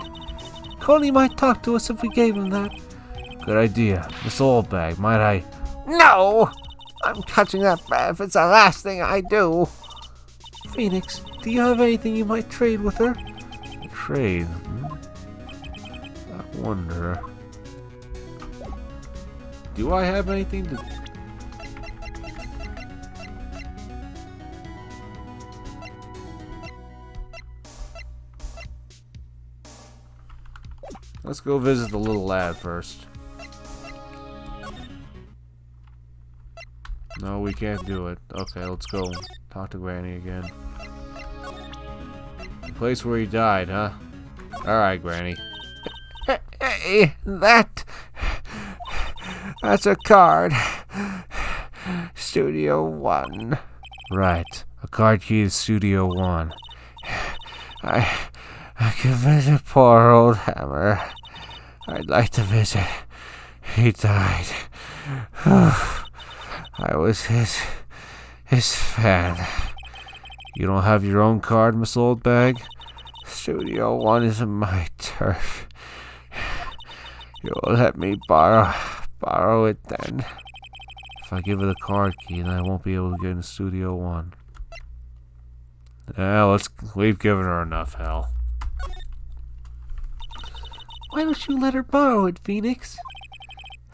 Cody might talk to us if we gave him that. Good idea. Miss Oldbag, might I... No! I'm catching that bad if it's the last thing I do. Phoenix, do you have anything you might trade with her? Trade? wonder. Do I have anything to... Let's go visit the little lad first. No, we can't do it. Okay, let's go talk to Granny again. The place where he died, huh? Alright, Granny. Hey, that's a card. Studio 1. Right. A card key to Studio 1. I can visit poor old Hammer. I'd like to visit. He died. I was his fan. You don't have your own card, Miss Oldbag? Studio 1 isn't my turf. You'll let me borrow it then. If I give her the card key, then I won't be able to get into Studio 1. Yeah, we've given her enough hell. Why don't you let her borrow it, Phoenix?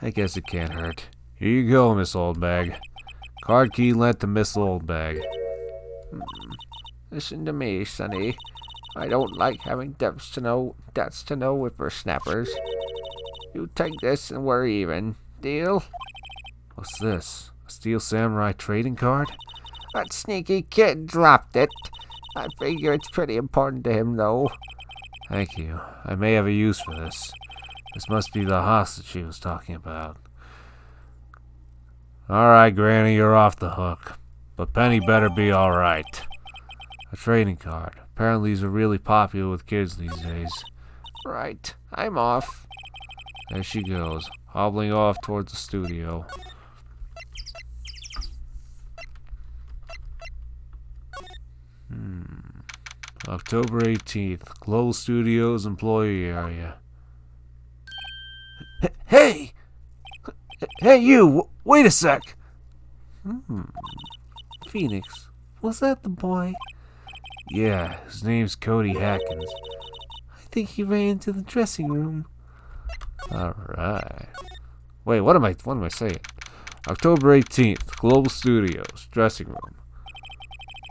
I guess it can't hurt. Here you go, Miss Oldbag. Card key lent to Miss Oldbag. Listen to me, Sonny. I don't like having debts to no whippersnappers. You take this and we're even. Deal? What's this? A Steel Samurai trading card? That sneaky kid dropped it. I figure it's pretty important to him, though. Thank you. I may have a use for this. This must be the hostage she was talking about. Alright, Granny, you're off the hook. But Penny better be alright. A trading card. Apparently these are really popular with kids these days. Right. I'm off. There she goes, hobbling off towards the studio. October 18th, Global Studios employee area. Hey! Hey, you! Wait a sec! Phoenix, was that the boy? Yeah, his name's Cody Hackins. I think he ran into the dressing room. Alright. Wait, what am I saying? October 18th, Global Studios, dressing room.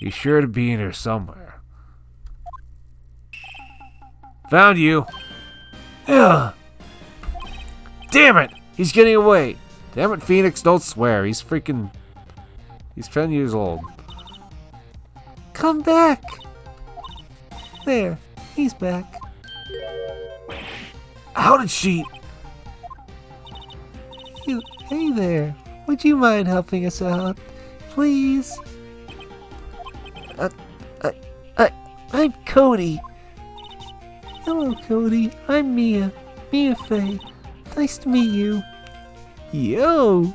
He's sure to be in here somewhere. Found you! Ugh! Damn it! He's getting away! Damn it, Phoenix, don't swear. He's 10 years old. Come back! There, he's back. How did she... Hey there, would you mind helping us out? Please? I'm Cody. Hello, Cody. I'm Mia. Mia Faye. Nice to meet you. Yo!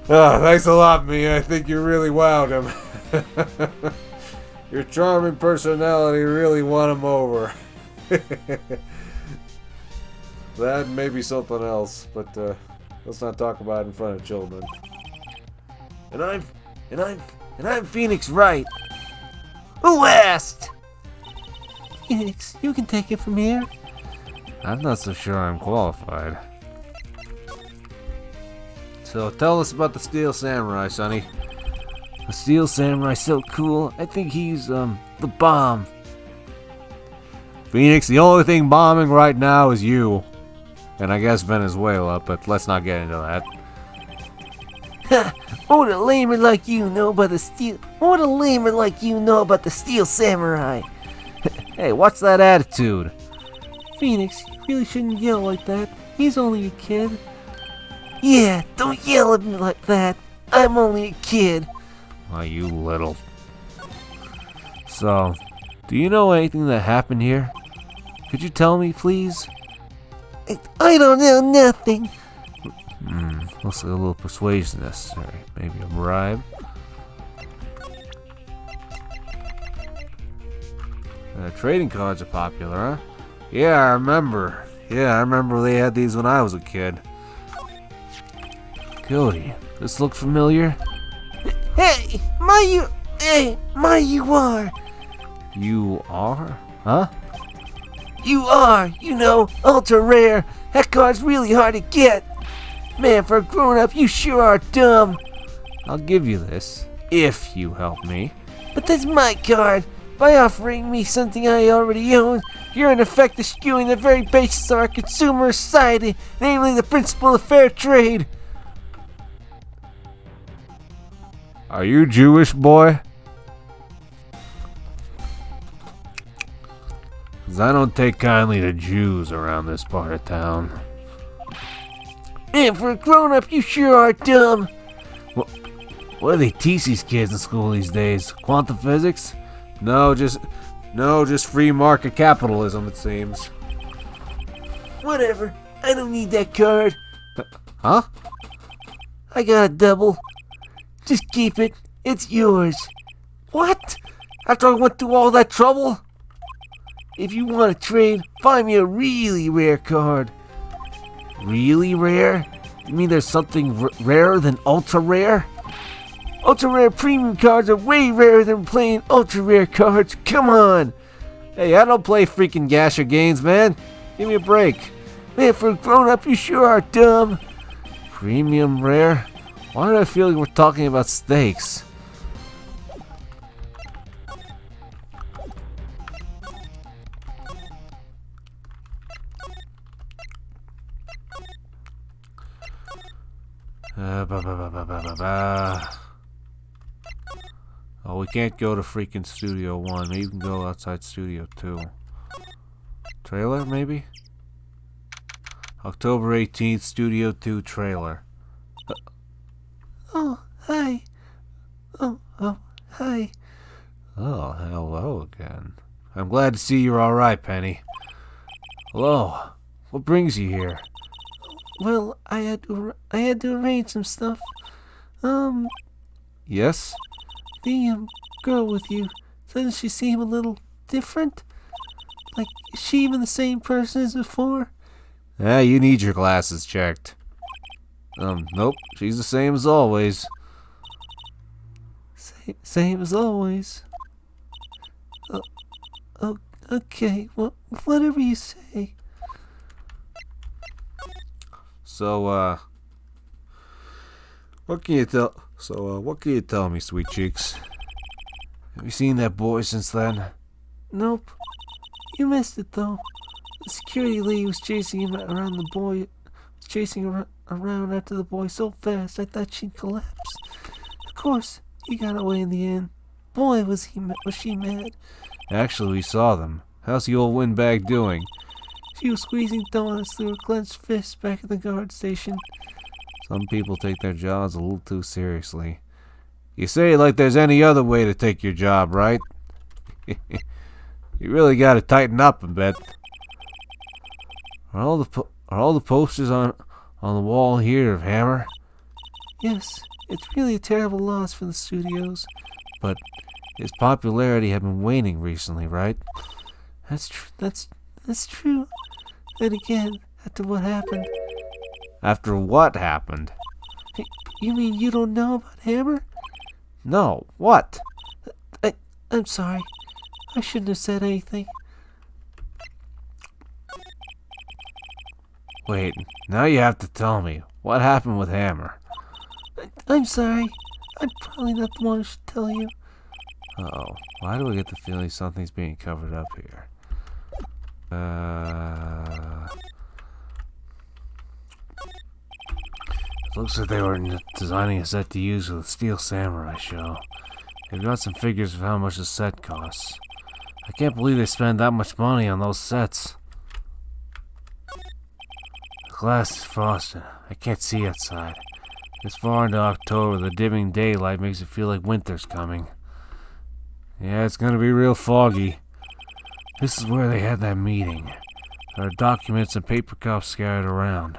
Oh, thanks a lot, Mia. I think you really wowed him. Your charming personality really won him over. That may be something else, but let's not talk about it in front of children. And I'm Phoenix Wright. Who asked? Phoenix, you can take it from here. I'm not so sure I'm qualified. So tell us about the Steel Samurai, Sonny. The Steel Samurai's so cool. I think he's the bomb. Phoenix, the only thing bombing right now is you. And I guess Venezuela, but let's not get into that. Ha! What a lamer like you know about the steel. What a lamer like you know about the Steel Samurai. Hey, what's that attitude? Phoenix, you really shouldn't yell like that. He's only a kid. Yeah, don't yell at me like that. I'm only a kid. Oh, you little... So, do you know anything that happened here? Could you tell me, please? I don't know nothing. Looks like a little persuasion necessary. Maybe a bribe? Trading cards are popular, huh? Yeah, I remember. Yeah, I remember they had these when I was a kid. Cody, this look familiar? Hey, you are. You are? Huh? You are, ultra rare. That card's really hard to get. Man, for a grown-up, you sure are dumb. I'll give you this, if you help me. But that's my card. By offering me something I already own, you're in effect eschewing the very basis of our consumer society, namely the principle of fair trade. Are you Jewish, boy? 'Cause I don't take kindly to Jews around this part of town. Man, for a grown-up, you sure are dumb. What do they teach these kids in school these days? Quantum physics? No, just free market capitalism, it seems. Whatever. I don't need that card. Huh? I got a double. Just keep it. It's yours. What? After I went through all that trouble? If you want to trade, find me a really rare card. Really rare? You mean there's something rarer than ultra rare? Ultra rare premium cards are way rarer than plain ultra rare cards. Come on. Hey, I don't play freaking Gasher games, man. Give me a break. Man, for a grown-up, you sure are dumb. Premium rare? Why do I feel like we're talking about steaks? Oh, we can't go to freaking Studio 1. Maybe we can go outside Studio 2. Trailer, maybe? October 18th, Studio 2 trailer. Oh, hi. Oh, hi. Oh, hello again. I'm glad to see you're alright, Penny. Hello. What brings you here? Well, I had to arrange some stuff. Yes? The girl with you, doesn't she seem a little different? Like, is she even the same person as before? You need your glasses checked. Nope, she's the same as always. Same as always. Okay, well, whatever you say. So, what can you tell me, sweet cheeks? Have you seen that boy since then? Nope. You missed it, though. The security lady was chasing him around the boy. Around after the boy so fast I thought she'd collapse. Of course, he got away in the end. Boy, was she mad. Actually, we saw them. How's the old windbag doing? She was squeezing donuts through her clenched fist back at the guard station. Some people take their jobs a little too seriously. You say it like there's any other way to take your job, right? You really gotta tighten up a bit. Are all the posters on the wall here of Hammer? Yes, it's really a terrible loss for the studios. But his popularity had been waning recently, right? That's true. Then again, after what happened. After what happened? Hey, you mean you don't know about Hammer? No, what? I'm sorry. I shouldn't have said anything. Wait, now you have to tell me. What happened with Hammer? I'm sorry. I'm probably not the one who should tell you. Uh-oh. Why do I get the feeling something's being covered up here? Looks like they were designing a set to use for the Steel Samurai show. They've got some figures of how much the set costs. I can't believe they spend that much money on those sets. The glass is frosted. I can't see outside. This far into October, the dimming daylight makes it feel like winter's coming. Yeah, it's gonna be real foggy. This is where they had that meeting. There are documents and paper cups scattered around.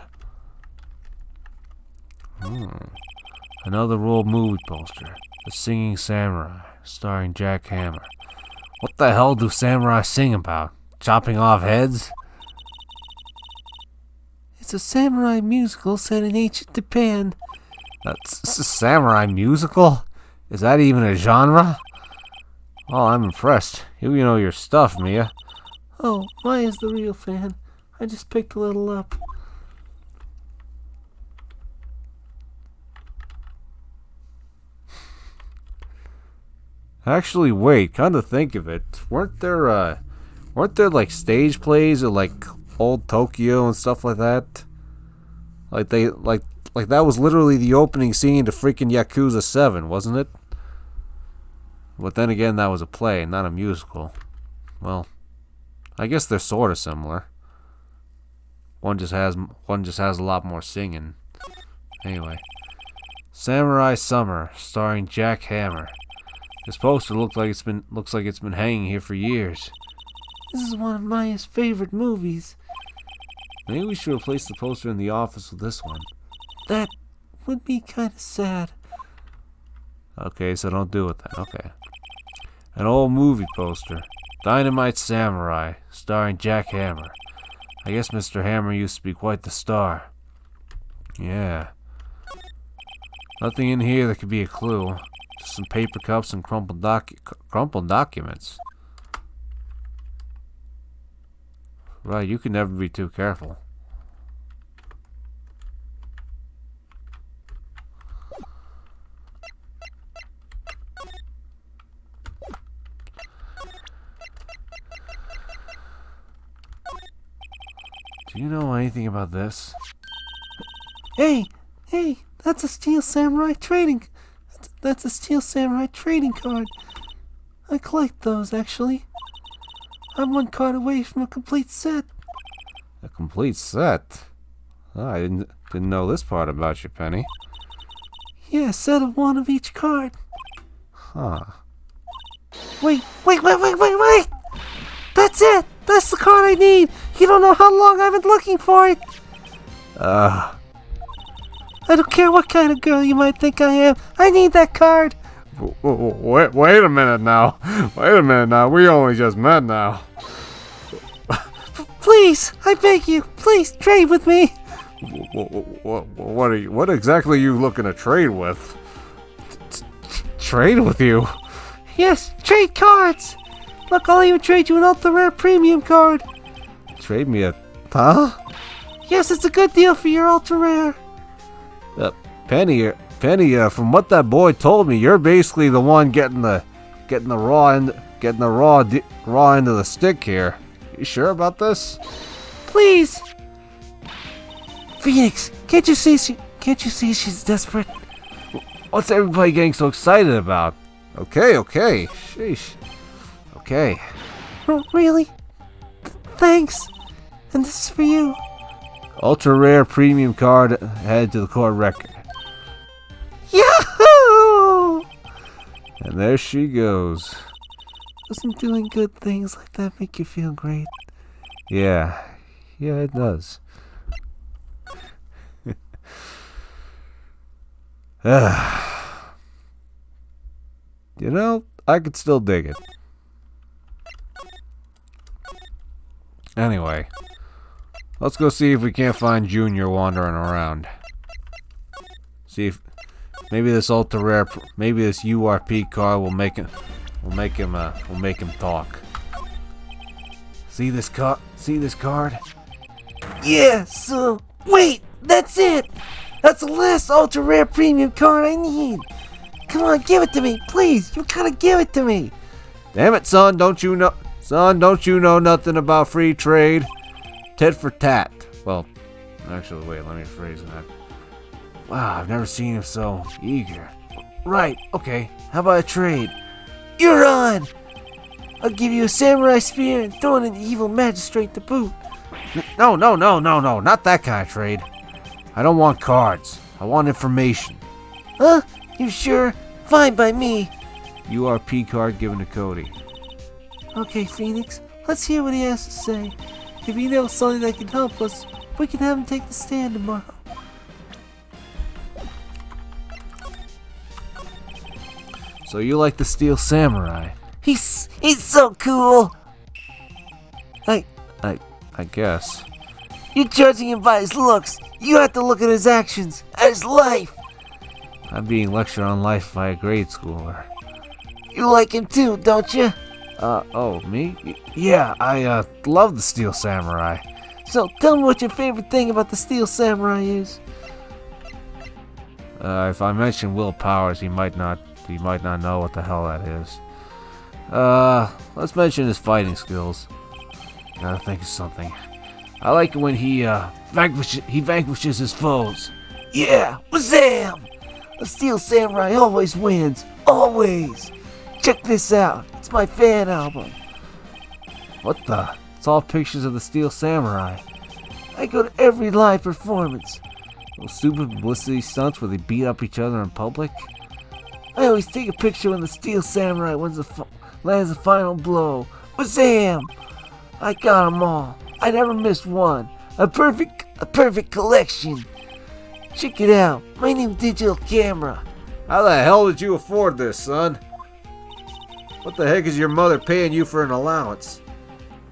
Another old movie poster. The Singing Samurai, starring Jack Hammer. What the hell do samurai sing about? Chopping off heads? It's a samurai musical set in ancient Japan. That's a samurai musical? Is that even a genre? Oh, I'm impressed. You know your stuff, Mia. Oh, Maya's the real fan. I just picked a little up. Actually, wait, come to think of it, weren't there like stage plays of like old Tokyo and stuff like that? Like that was literally the opening scene to freaking Yakuza 7, wasn't it? But then again, that was a play, not a musical. Well, I guess they're sort of similar. One just has a lot more singing. Anyway, Samurai Summer, starring Jack Hammer. This poster looks like it's been hanging here for years. This is one of Maya's favorite movies. Maybe we should replace the poster in the office with this one. That would be kind of sad. Okay, so don't do it then. Okay. An old movie poster. Dynamite Samurai, starring Jack Hammer. I guess Mr. Hammer used to be quite the star. Yeah. Nothing in here that could be a clue. Just some paper cups and crumpled documents. Right, you can never be too careful. Do you know anything about this? Hey, that's a Steel Samurai trading. That's a Steel Samurai trading card. I collect those, actually. I'm one card away from a complete set. A complete set? Oh, I didn't know this part about you, Penny. Yeah, a set of one of each card. Huh. Wait! That's it! That's the card I need! You don't know how long I've been looking for it! I don't care what kind of girl you might think I am. I need that card! Wait a minute now. We only just met now. Please, I beg you, please trade with me. What exactly are you looking to trade with? Trade with you? Yes, trade cards. Look, I'll even trade you an ultra rare premium card. Trade me a... Huh? Yes, it's a good deal for your ultra rare. Penny, from what that boy told me, you're basically the one getting the raw end of the stick here. You sure about this? Please, Phoenix, can't you see she's desperate? What's everybody getting so excited about? Okay, sheesh. Okay. Oh, really? Thanks. And this is for you. Ultra rare premium card added to the core record. Yahoo! And there she goes. Doesn't doing good things like that make you feel great? Yeah, it does. You know, I could still dig it. Anyway, let's go see if we can't find Junior wandering around. See if maybe this ultra rare, maybe this URP card will make him talk. See this card? Yeah, so wait, that's it. That's the last ultra rare premium card I need. Come on, give it to me, please. You gotta give it to me. Damn it, son! Don't you know nothing about free trade? Tit for tat. Well, actually, wait. Let me phrase that. Wow, I've never seen him so eager. Right. Okay. How about a trade? You're on. I'll give you a samurai spear and throw in an evil magistrate to boot. No, not that kind of trade. I don't want cards. I want information. Huh? You sure? Fine by me. URP card given to Cody. Okay, Phoenix. Let's hear what he has to say. If he knows something that can help us, we can have him take the stand tomorrow. So you like the Steel Samurai? He's so cool. I guess. You're judging him by his looks. You have to look at his actions, at his life. I'm being lectured on life by a grade schooler. You like him too, don't you? Oh, me? Yeah, I love the Steel Samurai. So tell me what your favorite thing about the Steel Samurai is. If I mention Will Powers, he might not know what the hell that is. Let's mention his fighting skills. Gotta think of something. I like it when he vanquishes his foes. Yeah, wazam! The Steel Samurai always wins. Always! Check this out. It's my fan album. What the? It's all pictures of the Steel Samurai. I go to every live performance. Those stupid publicity stunts where they beat up each other in public. I always take a picture when the Steel Samurai lands the final blow. Wazam! I got 'em all. I never missed one. A perfect collection. Check it out. My new digital camera. How the hell did you afford this, son? What the heck is your mother paying you for an allowance?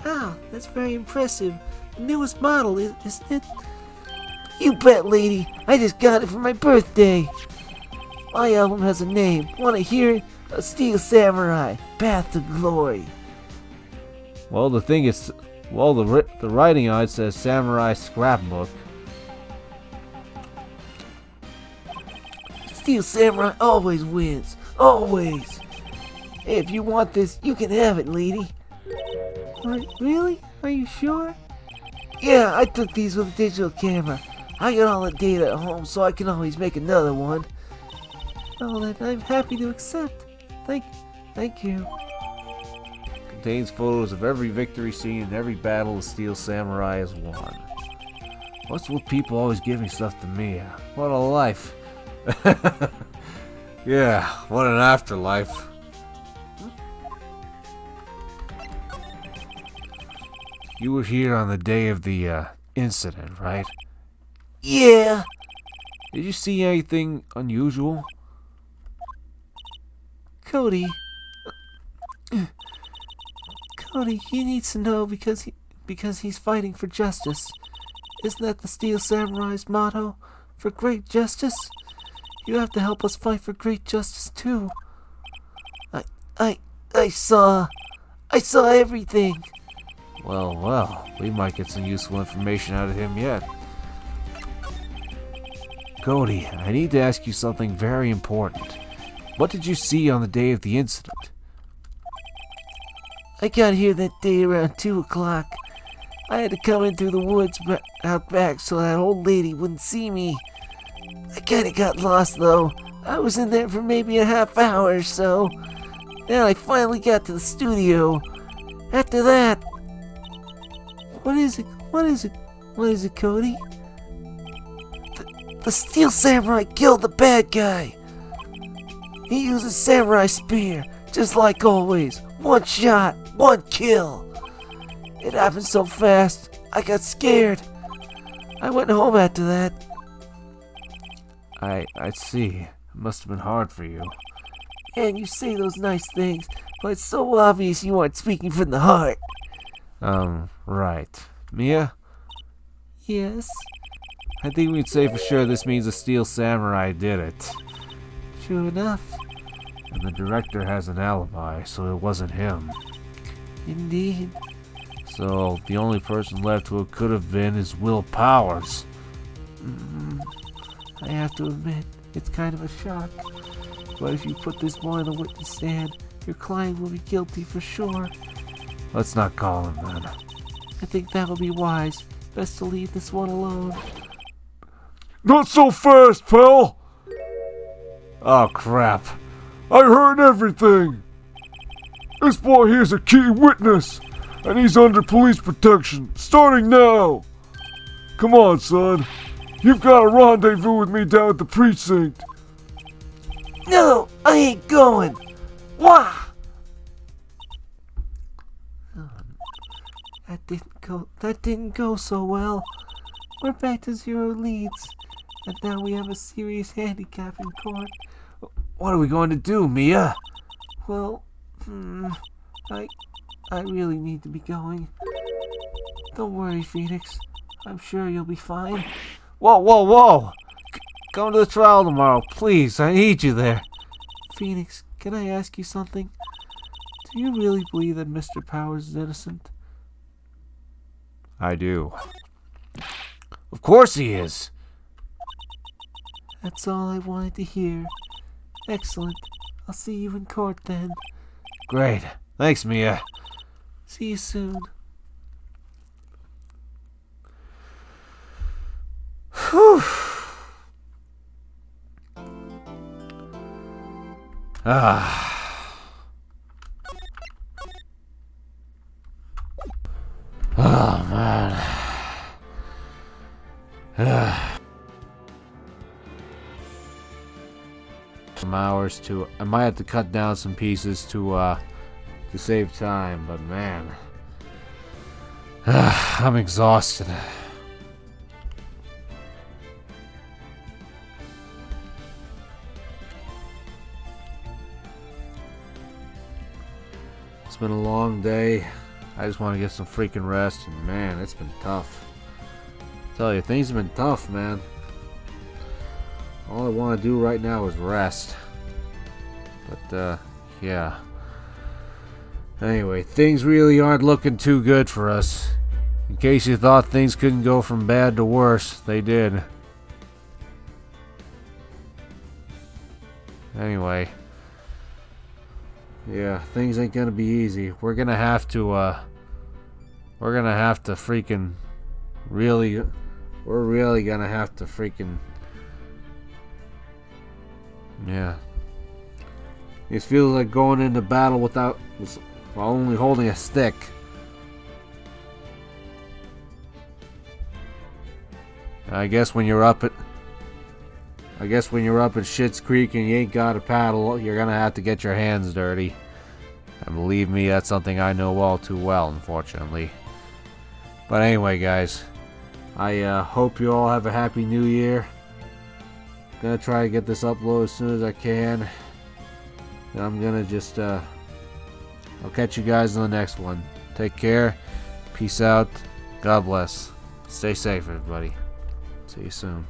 Oh, that's very impressive. The newest model, isn't it? You bet, lady. I just got it for my birthday. My album has a name. Want to hear it? A Steel Samurai, Path to Glory. Well, the thing is, the writing on it says Samurai Scrapbook. Steel Samurai always wins. Always. Hey, if you want this, you can have it, lady. Really? Are you sure? Yeah, I took these with a digital camera. I got all the data at home, so I can always make another one. Oh, then I'm happy to accept. Thank you. Contains photos of every victory scene and every battle the Steel Samurai has won. What's with people always giving stuff to me? What a life. Yeah, what an afterlife. You were here on the day of the incident, right? Yeah. Did you see anything unusual? Cody, he needs to know because he's fighting for justice. Isn't that the Steel Samurai's motto? For great justice? You have to help us fight for great justice too. I saw everything. Well, we might get some useful information out of him yet. Cody, I need to ask you something very important. What did you see on the day of the incident? I got here that day around 2 o'clock. I had to come in through the woods out back so that old lady wouldn't see me. I kinda got lost though. I was in there for maybe a half hour or so. Then I finally got to the studio. After that... What is it, Cody? The Steel Samurai killed the bad guy. He used a samurai spear, just like always. One shot, one kill. It happened so fast, I got scared. I went home after that. I see. It must have been hard for you. And you say those nice things, but it's so obvious you aren't speaking from the heart. Right. Mia? Yes? I think we'd say for sure this means the Steel Samurai did it. True enough. And the director has an alibi, so it wasn't him. Indeed. So the only person left who it could have been is Will Powers. I have to admit, it's kind of a shock. But if you put this boy on the witness stand, your client will be guilty for sure. Let's not call him then. I think that will be wise. Best to leave this one alone. Not so fast, pal! Oh crap. I heard everything! This boy here's a key witness, and he's under police protection, starting now! Come on, son. You've got a rendezvous with me down at the precinct. No, I ain't going. Wah! That didn't go so well. We're back to 0 leads, and now we have a serious handicap in court. What are we going to do, Mia? Well, I really need to be going. Don't worry, Phoenix. I'm sure you'll be fine. Whoa! Come to the trial tomorrow, please. I need you there. Phoenix, can I ask you something? Do you really believe that Mr. Powers is innocent? I do. Of course he is. That's all I wanted to hear. Excellent. I'll see you in court then. Great. Thanks, Mia. See you soon. Whew. Ah. Oh, man. Some hours to... I might have to cut down some pieces to save time, but man... I'm exhausted. It's been a long day. I just want to get some freaking rest, and man, it's been tough. I tell you, things have been tough, man. All I want to do right now is rest. But, yeah. Anyway, things really aren't looking too good for us. In case you thought things couldn't go from bad to worse, they did. Anyway. Yeah, things ain't gonna be easy. We're gonna have to freaking really... We're really gonna have to freaking... Yeah. It feels like going into battle without... while only holding a stick. I guess when you're up at Schitt's Creek and you ain't got a paddle, you're gonna have to get your hands dirty. And believe me, that's something I know all too well, unfortunately. But anyway, guys, I hope you all have a happy new year. Gonna try to get this uploaded as soon as I can. And I'm gonna just I'll catch you guys in the next one. Take care. Peace out. God bless. Stay safe, everybody. See you soon.